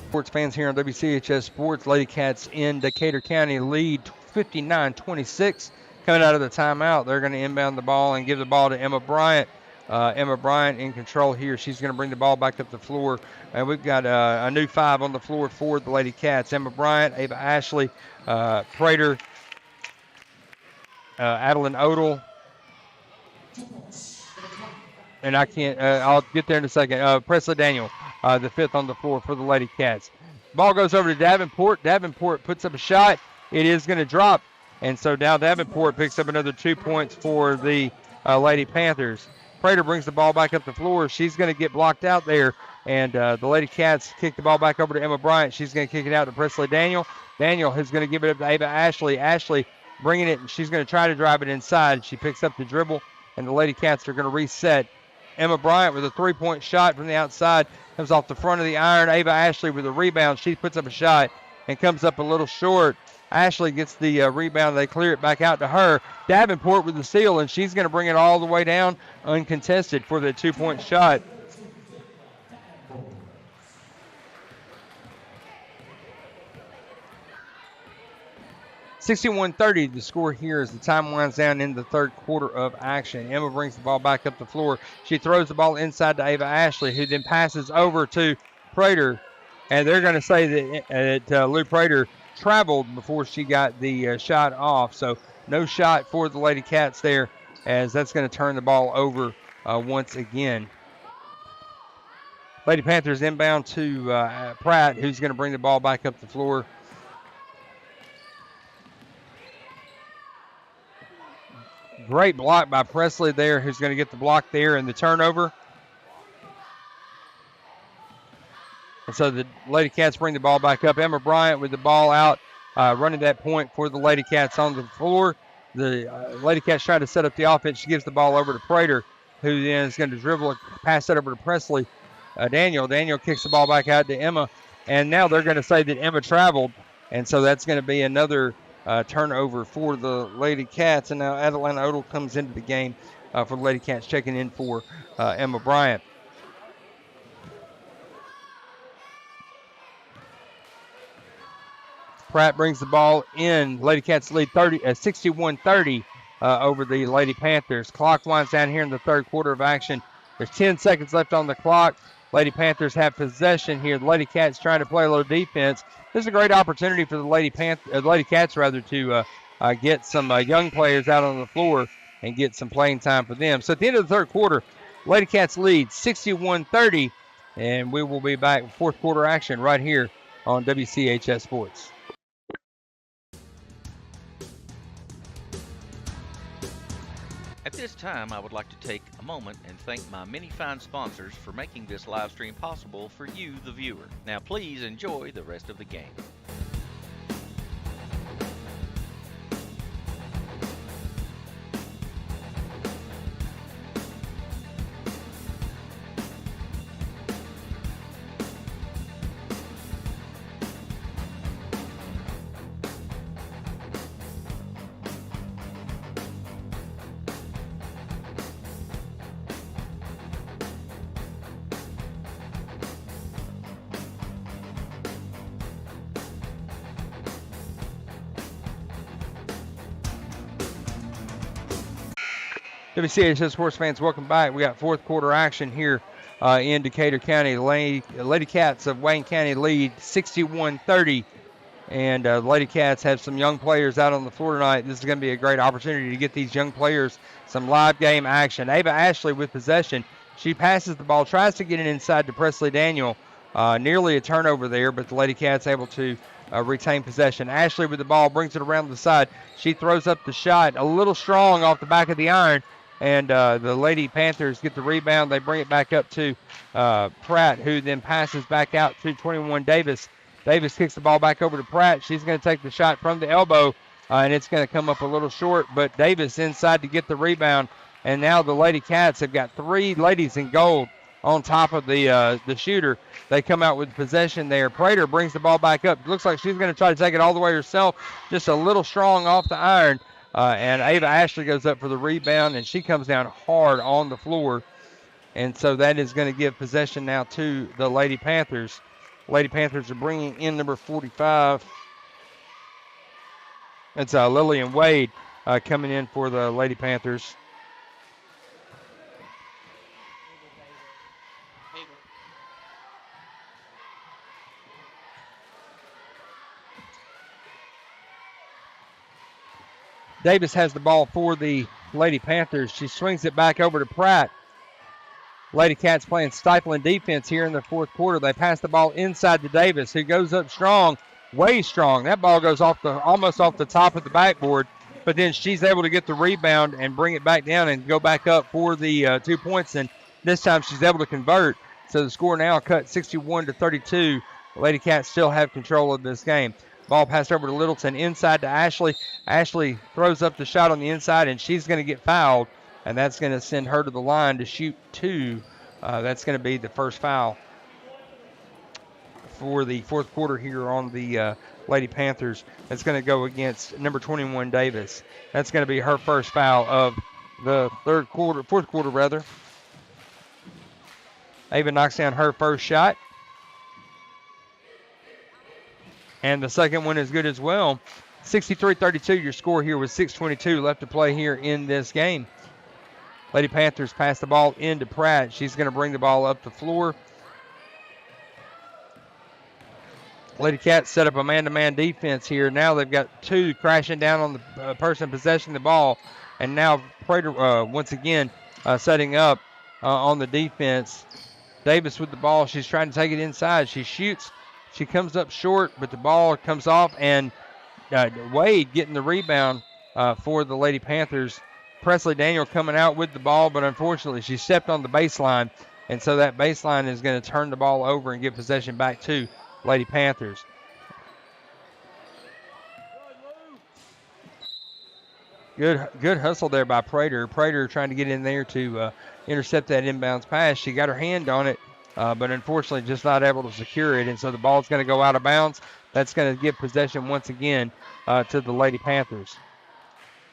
Sports fans here on WCHS Sports. Lady Cats in Decatur County lead 59-26. Coming out of the timeout, they're going to inbound the ball and give the ball to Emma Bryant. Emma Bryant in control here. She's going to bring the ball back up the floor. And we've got a new 5 on the floor for the Lady Cats. Emma Bryant, Ava Ashley, Prater, Adeline Odell. And I can't, I'll get there in a second. Presley Daniel, the 5th on the floor for the Lady Cats. Ball goes over to Davenport. Davenport puts up a shot. It is going to drop. And so now Davenport picks up another 2 points for the Lady Panthers. Prater brings the ball back up the floor. She's going to get blocked out there. And the Lady Cats kick the ball back over to Emma Bryant. She's going to kick it out to Presley Daniel. Daniel is going to give it up to Ava Ashley. Ashley bringing it, and she's going to try to drive it inside. She picks up the dribble, and the Lady Cats are going to reset. Emma Bryant with a 3-point shot from the outside. Comes off the front of the iron. Ava Ashley with a rebound. She puts up a shot and comes up a little short. Ashley gets the rebound. They clear it back out to her. Davenport with the steal, and she's going to bring it all the way down uncontested for the 2-point shot. 61-30 the score here as the time winds down in the third quarter of action. Emma brings the ball back up the floor. She throws the ball inside to Ava Ashley, who then passes over to Prater. And they're going to say that Lou Prater traveled before she got the shot off. So no shot for the Lady Cats there, as that's going to turn the ball over once again. Lady Panthers inbound to Pratt, who's going to bring the ball back up the floor. Great block by Presley there, who's going to get the block there and the turnover. And so the Lady Cats bring the ball back up. Emma Bryant with the ball out, running that point for the Lady Cats on the floor. The Lady Cats try to set up the offense. She gives the ball over to Prater, who then is going to dribble, pass it over to Presley. Daniel kicks the ball back out to Emma. And now they're going to say that Emma traveled. And so that's going to be another turnover for the Lady Cats. And now Adelana Odell comes into the game for the Lady Cats, checking in for Emma Bryant. Pratt brings the ball in. Lady Cats lead 61-30 over the Lady Panthers. Clock winds down here in the third quarter of action. There's 10 seconds left on the clock. Lady Panthers have possession here. The Lady Cats trying to play a little defense. This is a great opportunity for the Lady Cats to get some young players out on the floor and get some playing time for them. So at the end of the third quarter, Lady Cats lead 61-30, and we will be back with fourth quarter action right here on WCHS Sports. At this time, I would like to take a moment and thank my many fine sponsors for making this live stream possible for you, the viewer. Now please enjoy the rest of the game. WCHS sports fans, welcome back. We got fourth quarter action here in Decatur County. The Lady Cats of Wayne County lead 61-30, and the Lady Cats have some young players out on the floor tonight. This is going to be a great opportunity to get these young players some live game action. Ava Ashley with possession. She passes the ball, tries to get it inside to Presley Daniel. Nearly a turnover there, but the Lady Cats able to retain possession. Ashley with the ball, brings it around the side. She throws up the shot, a little strong off the back of the iron. And the Lady Panthers get the rebound. They bring it back up to Pratt, who then passes back out to 21 Davis. Davis kicks the ball back over to Pratt. She's going to take the shot from the elbow, and it's going to come up a little short. But Davis inside to get the rebound. And now the Lady Cats have got three ladies in gold on top of the shooter. They come out with possession there. Prater brings the ball back up. Looks like she's going to try to take it all the way herself. Just a little strong off the iron. And Ava Ashley goes up for the rebound, and she comes down hard on the floor. And so that is going to give possession now to the Lady Panthers. Lady Panthers are bringing in number 45. It's Lillian Wade coming in for the Lady Panthers. Davis has the ball for the Lady Panthers. She swings it back over to Pratt. Lady Cats playing stifling defense here in the fourth quarter. They pass the ball inside to Davis, who goes up strong, way strong. That ball goes almost off the top of the backboard, but then she's able to get the rebound and bring it back down and go back up for the 2 points. And this time she's able to convert. So the score now cut 61-32. The Lady Cats still have control of this game. Ball passed over to Littleton, inside to Ashley. Ashley throws up the shot on the inside, and she's going to get fouled, and that's going to send her to the line to shoot two. That's going to be the first foul for the fourth quarter here on the Lady Panthers. That's going to go against number 21, Davis. That's going to be her first foul of the fourth quarter. Ava knocks down her first shot. And the second one is good as well. 63-32 your score here with 6:22 left to play here in this game. Lady Panthers pass the ball into Pratt. She's going to bring the ball up the floor. Lady Cats set up a man-to-man defense here. Now they've got two crashing down on the person possessing the ball. And now Prater once again setting up on the defense. Davis with the ball. She's trying to take it inside. She shoots. She comes up short, but the ball comes off. And Wade getting the rebound for the Lady Panthers. Presley Daniel coming out with the ball, but unfortunately she stepped on the baseline. And so that baseline is going to turn the ball over and give possession back to Lady Panthers. Good hustle there by Prater. Prater trying to get in there to intercept that inbounds pass. She got her hand on it, but unfortunately just not able to secure it. And so the ball's going to go out of bounds. That's going to give possession once again to the Lady Panthers.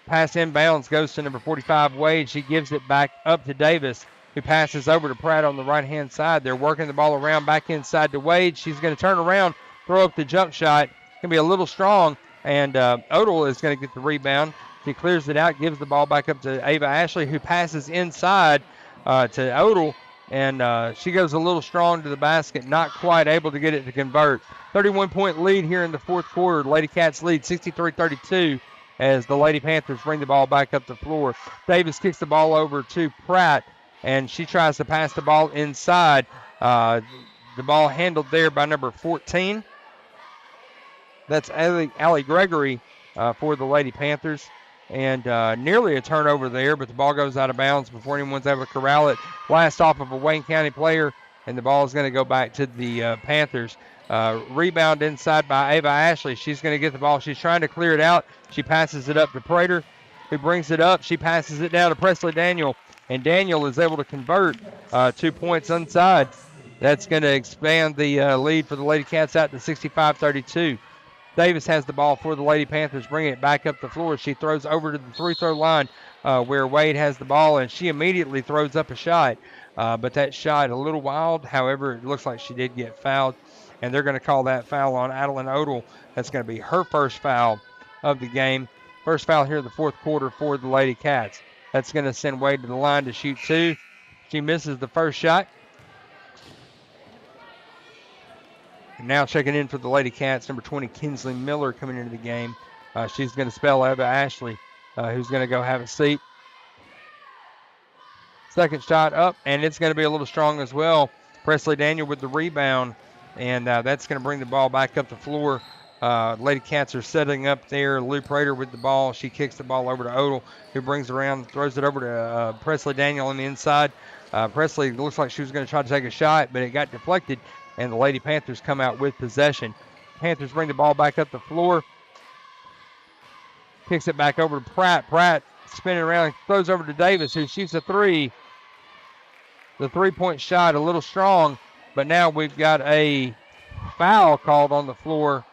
Pass inbounds goes to number 45, Wade. She gives it back up to Davis, who passes over to Pratt on the right-hand side. They're working the ball around back inside to Wade. She's going to turn around, throw up the jump shot. Going to be a little strong, and Odell is going to get the rebound. She clears it out, gives the ball back up to Ava Ashley, who passes inside to Odell, and she goes a little strong to the basket, not quite able to get it to convert. 31-point lead here in the fourth quarter. Lady Cats lead 63-32 as the Lady Panthers bring the ball back up the floor. Davis kicks the ball over to Pratt, and she tries to pass the ball inside. The ball handled there by number 14. That's Allie Gregory for the Lady Panthers. And nearly a turnover there, but the ball goes out of bounds before anyone's able to corral it. Blast off of a Wayne County player, and the ball is going to go back to the Panthers. Rebound inside by Ava Ashley. She's going to get the ball. She's trying to clear it out. She passes it up to Prater, who brings it up. She passes it down to Presley Daniel, and Daniel is able to convert 2 points inside. That's going to expand the lead for the Lady Cats out to 65-32. Davis has the ball for the Lady Panthers, bringing it back up the floor. She throws over to the free-throw line where Wade has the ball, and she immediately throws up a shot. But that shot a little wild. However, it looks like she did get fouled, and they're going to call that foul on Adeline Odell. That's going to be her first foul of the game. First foul here in the fourth quarter for the Lady Cats. That's going to send Wade to the line to shoot two. She misses the first shot. And now checking in for the Lady Cats, number 20, Kinsley Miller, coming into the game. She's going to spell Eva Ashley, who's going to go have a seat. Second shot up, and it's going to be a little strong as well. Presley Daniel with the rebound, and that's going to bring the ball back up the floor. Lady Cats are setting up there. Lou Prater with the ball. She kicks the ball over to Odell, who brings it around, throws it over to Presley Daniel on the inside. Presley looks like she was going to try to take a shot, but it got deflected, and the Lady Panthers come out with possession. Panthers bring the ball back up the floor. Kicks it back over to Pratt. Pratt spinning around, throws over to Davis, who shoots a three. The three-point shot a little strong, but now we've got a foul called on the floor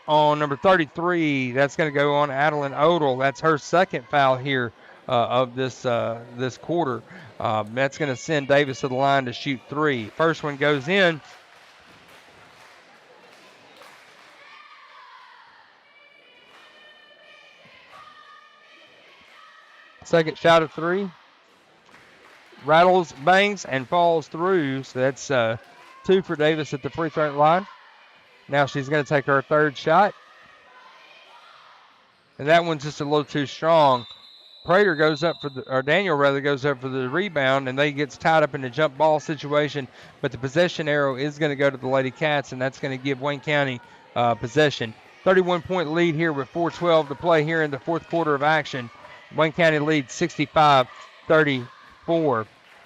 on number 33. That's going to go on Adeline Odell. That's her second foul here of this quarter. That's going to send Davis to the line to shoot three. First one goes in. Second shot of three. Rattles, bangs, and falls through. So that's two for Davis at the free throw line. Now she's going to take her third shot. And that one's just a little too strong. Prater goes up or Daniel rather goes up for the rebound, and they gets tied up in the jump ball situation. But the possession arrow is going to go to the Lady Cats, and that's going to give Wayne County possession. 31-point lead here with 4:12 to play here in the fourth quarter of action. Wayne County leads 65-34.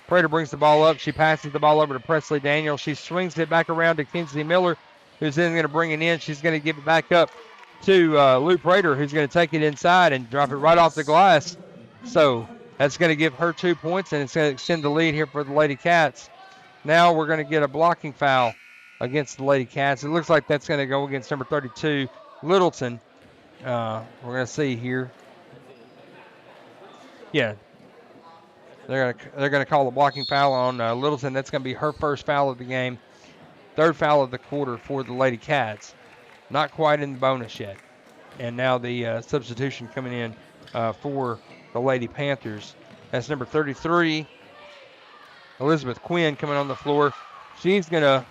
Prater brings the ball up. She passes the ball over to Presley Daniel. She swings it back around to Kinsley Miller, who's then going to bring it in. She's going to give it back up to Lou Prater, who's going to take it inside and drop it right off the glass. So that's going to give her 2 points, and it's going to extend the lead here for the Lady Cats. Now we're going to get a blocking foul against the Lady Cats. It looks like that's going to go against number 32, Littleton. We're going to see here. Yeah, they're going to call a blocking foul on Littleton. That's going to be her first foul of the game. Third foul of the quarter for the Lady Cats. Not quite in the bonus yet. And now the substitution coming in for the Lady Panthers. That's number 33, Elizabeth Quinn, coming on the floor. She's going to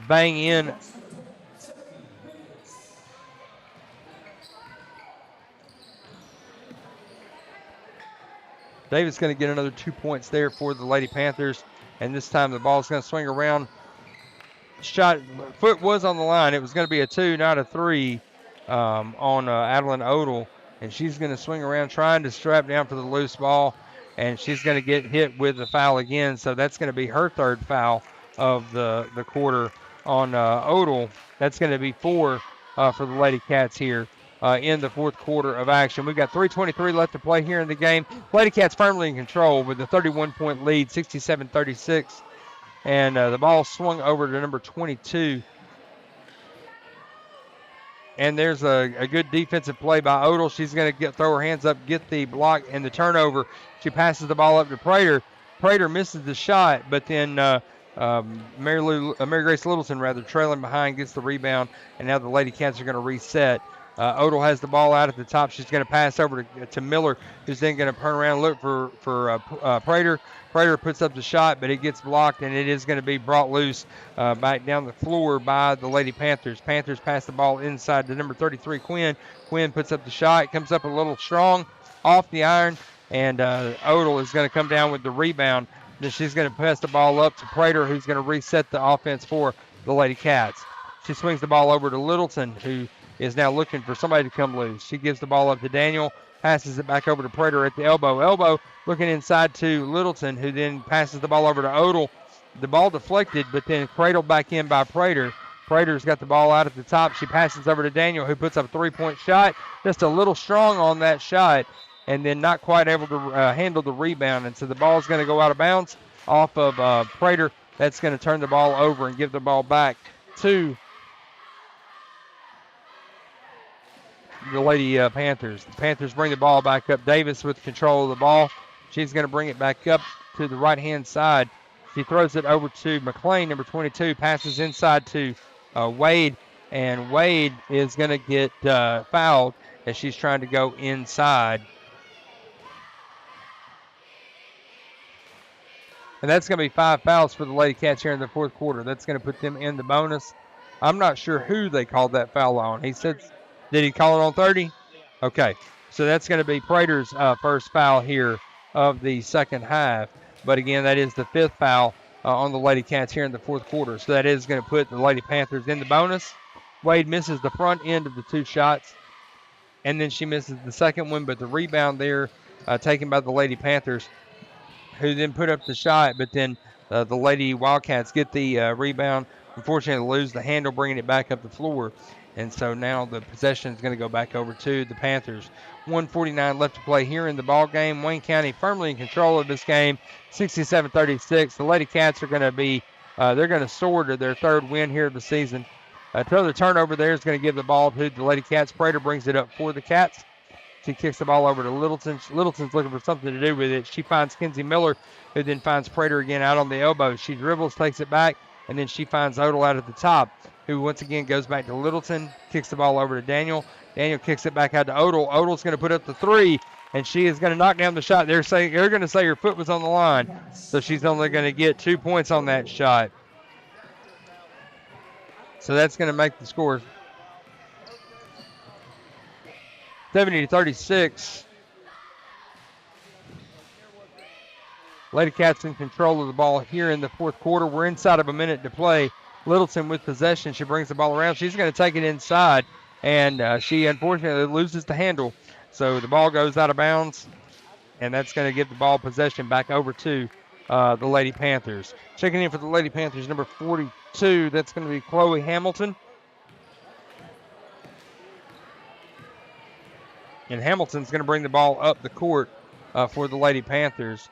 bang in. Davis going to get another 2 points there for the Lady Panthers. And this time the ball's going to swing around. Shot, foot was on the line. It was going to be a 2, not a 3 on Adeline Odell. And she's going to swing around trying to strap down for the loose ball. And she's going to get hit with the foul again. So that's going to be her third foul of the quarter on Odell. That's going to be 4 for the Lady Cats here in the fourth quarter of action. We've got 3:23 left to play here in the game. Lady Cats firmly in control with a 31-point lead, 67-36. And the ball swung over to number 22. And there's a good defensive play by Odell. She's going to throw her hands up, get the block and the turnover. She passes the ball up to Prater. Prater misses the shot, but then Mary Grace Littleton, trailing behind, gets the rebound. And now the Lady Cats are going to reset. Odell has the ball out at the top. She's going to pass over to Miller, who's then going to turn around and look for Prater. Prater puts up the shot, but it gets blocked, and it is going to be brought loose back down the floor by the Lady Panthers. Panthers pass the ball inside to number 33, Quinn. Quinn puts up the shot. Comes up a little strong off the iron, and Odell is going to come down with the rebound. Then she's going to pass the ball up to Prater, who's going to reset the offense for the Lady Cats. She swings the ball over to Littleton, who is now looking for somebody to come loose. She gives the ball up to Daniel, passes it back over to Prater at the elbow. Elbow looking inside to Littleton, who then passes the ball over to Odell. The ball deflected, but then cradled back in by Prater. Prater's got the ball out at the top. She passes over to Daniel, who puts up a three-point shot. Just a little strong on that shot, and then not quite able to handle the rebound. And so the ball is going to go out of bounds off of Prater. That's going to turn the ball over and give the ball back to the Lady Panthers. The Panthers bring the ball back up. Davis with control of the ball. She's going to bring it back up to the right-hand side. She throws it over to McLean, number 22, passes inside to Wade, and Wade is going to get fouled as she's trying to go inside. And that's going to be 5 fouls for the Lady Cats here in the fourth quarter. That's going to put them in the bonus. I'm not sure who they called that foul on. He said, did he call it on 30? Okay, so that's going to be Prater's first foul here of the second half. But again, that is the 5th foul on the Lady Cats here in the fourth quarter. So that is going to put the Lady Panthers in the bonus. Wade misses the front end of the 2 shots, and then she misses the second one. But the rebound there taken by the Lady Panthers, who then put up the shot. But then the Lady Wildcats get the rebound. Unfortunately, lose the handle, bringing it back up the floor. And so now the possession is going to go back over to the Panthers. 1:49 left to play here in the ball game. Wayne County firmly in control of this game, 67-36. The Lady Cats are going to be, they're going to soar to their 3rd win here of the season. Another turnover there is going to give the ball to the Lady Cats. Prater brings it up for the Cats. She kicks the ball over to Littleton. Littleton's looking for something to do with it. She finds Kenzie Miller, who then finds Prater again out on the elbow. She dribbles, takes it back, and then she finds Odell out at the top, who once again goes back to Littleton, kicks the ball over to Daniel. Daniel kicks it back out to Odell. Odell's going to put up the 3, and she is going to knock down the shot. They're going to say her foot was on the line, so she's only going to get 2 points on that shot. So that's going to make the score 70-36. Lady Cats in control of the ball here in the fourth quarter. We're inside of a minute to play. Littleton with possession. She brings the ball around. She's going to take it inside, and she unfortunately loses the handle. So the ball goes out of bounds, and that's going to give the ball possession back over to the Lady Panthers. Checking in for the Lady Panthers, number 42. That's going to be Chloe Hamilton. And Hamilton's going to bring the ball up the court for the Lady Panthers.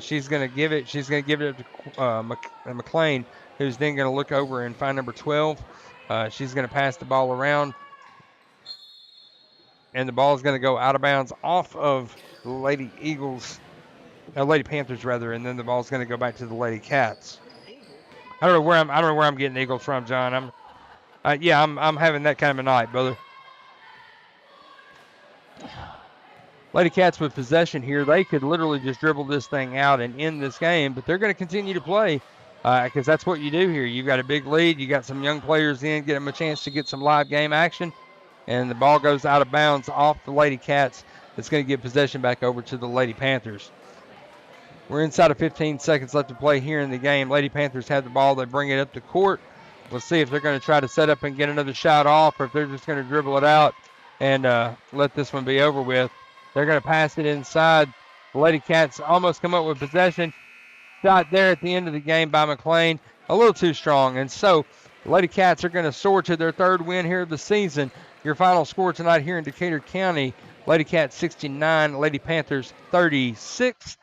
She's going to give it. She's going to give it to McLean, who's then going to look over and find number 12. She's going to pass the ball around, and the ball is going to go out of bounds off of the Lady Panthers rather, and then the ball is going to go back to the Lady Cats. I don't know where I'm getting Eagles from, John. I'm having that kind of a night, brother. Lady Cats with possession here. They could literally just dribble this thing out and end this game, but they're going to continue to play because that's what you do here. You've got a big lead. You got some young players in, get them a chance to get some live game action, and the ball goes out of bounds off the Lady Cats. It's going to give possession back over to the Lady Panthers. We're inside of 15 seconds left to play here in the game. Lady Panthers have the ball. They bring it up the court. We'll see if they're going to try to set up and get another shot off or if they're just going to dribble it out and let this one be over with. They're going to pass it inside. The Lady Cats almost come up with possession. Shot there at the end of the game by McLean. A little too strong. And so the Lady Cats are going to soar to their third win here of the season. Your final score tonight here in Decatur County, Lady Cats 69, Lady Panthers 36.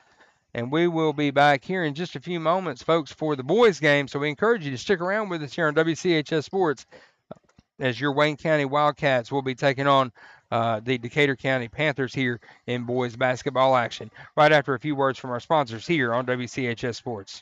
And we will be back here in just a few moments, folks, for the boys' game. So we encourage you to stick around with us here on WCHS Sports as your Wayne County Wildcats will be taking on the Decatur County Panthers here in boys basketball action. Right after a few words from our sponsors here on WCHS Sports.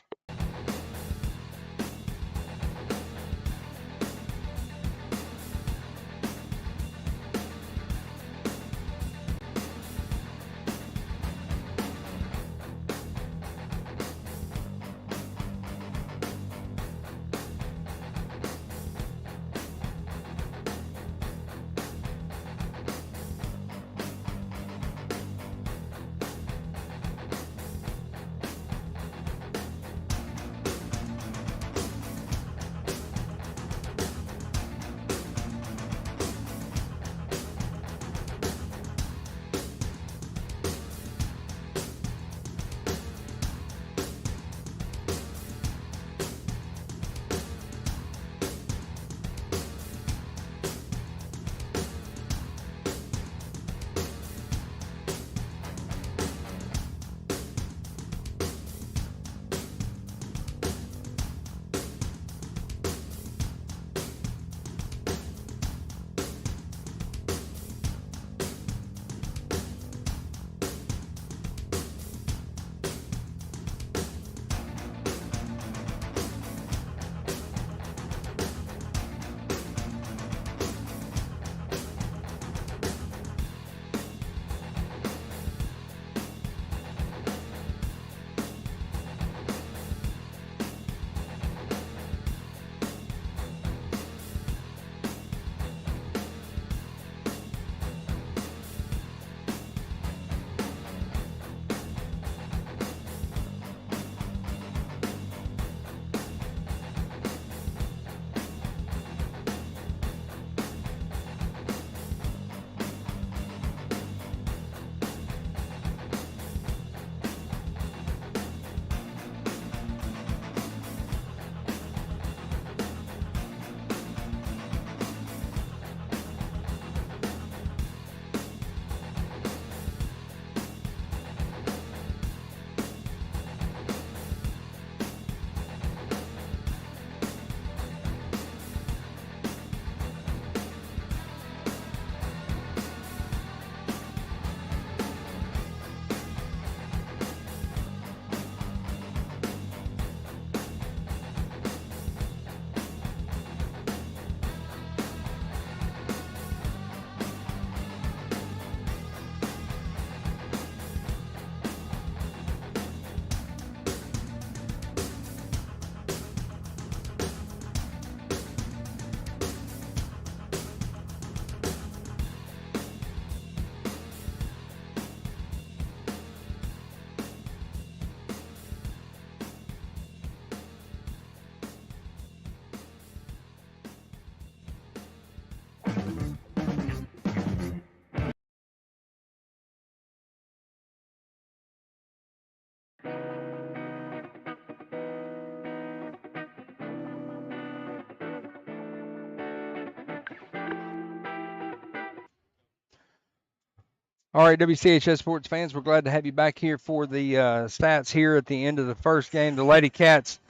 All right, WCHS Sports fans, we're glad to have you back here for the stats here at the end of the first game. The Lady Cats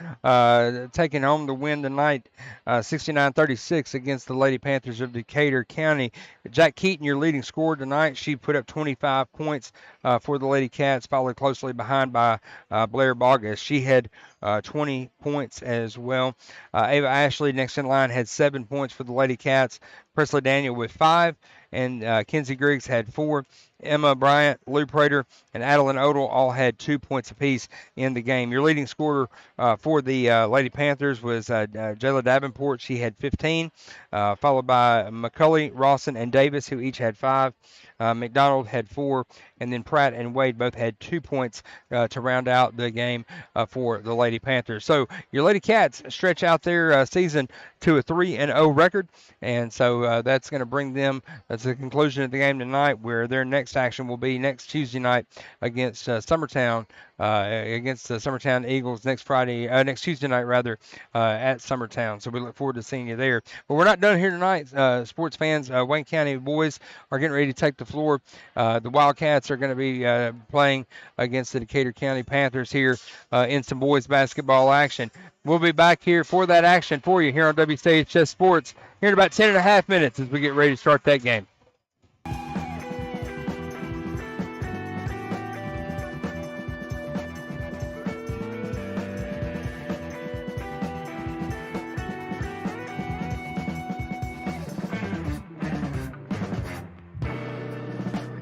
taking home the win tonight, 69-36 against the Lady Panthers of Decatur County. Jack Keaton, your leading scorer tonight. She put up 25 points for the Lady Cats, followed closely behind by Blair Bogus. She had 20 points as well. Ava Ashley, next in line, had 7 points for the Lady Cats. Presley Daniel with 5. And Kenzie Griggs had 4. Emma Bryant, Lou Prater, and Adeline Odell all had 2 points apiece in the game. Your leading scorer for the Lady Panthers was Jayla Davenport. She had 15, followed by McCulley, Rawson, and Davis, who each had 5. McDonald had 4, and then Pratt and Wade both had 2 points to round out the game for the Lady Panthers. So your Lady Cats stretch out their season to a 3-0 record, and so that's going to bring them that's the conclusion of the game tonight, where their next action will be next Tuesday night against Summertown, against the Summertown Eagles next Tuesday night rather, at Summertown. So we look forward to seeing you there. But we're not done here tonight, sports fans. Wayne County boys are getting ready to take the floor. The Wildcats are going to be playing against the Decatur County Panthers here in some boys basketball action. We'll be back here for that action for you here on WCHS Sports here in about 10 and a half minutes as we get ready to start that game.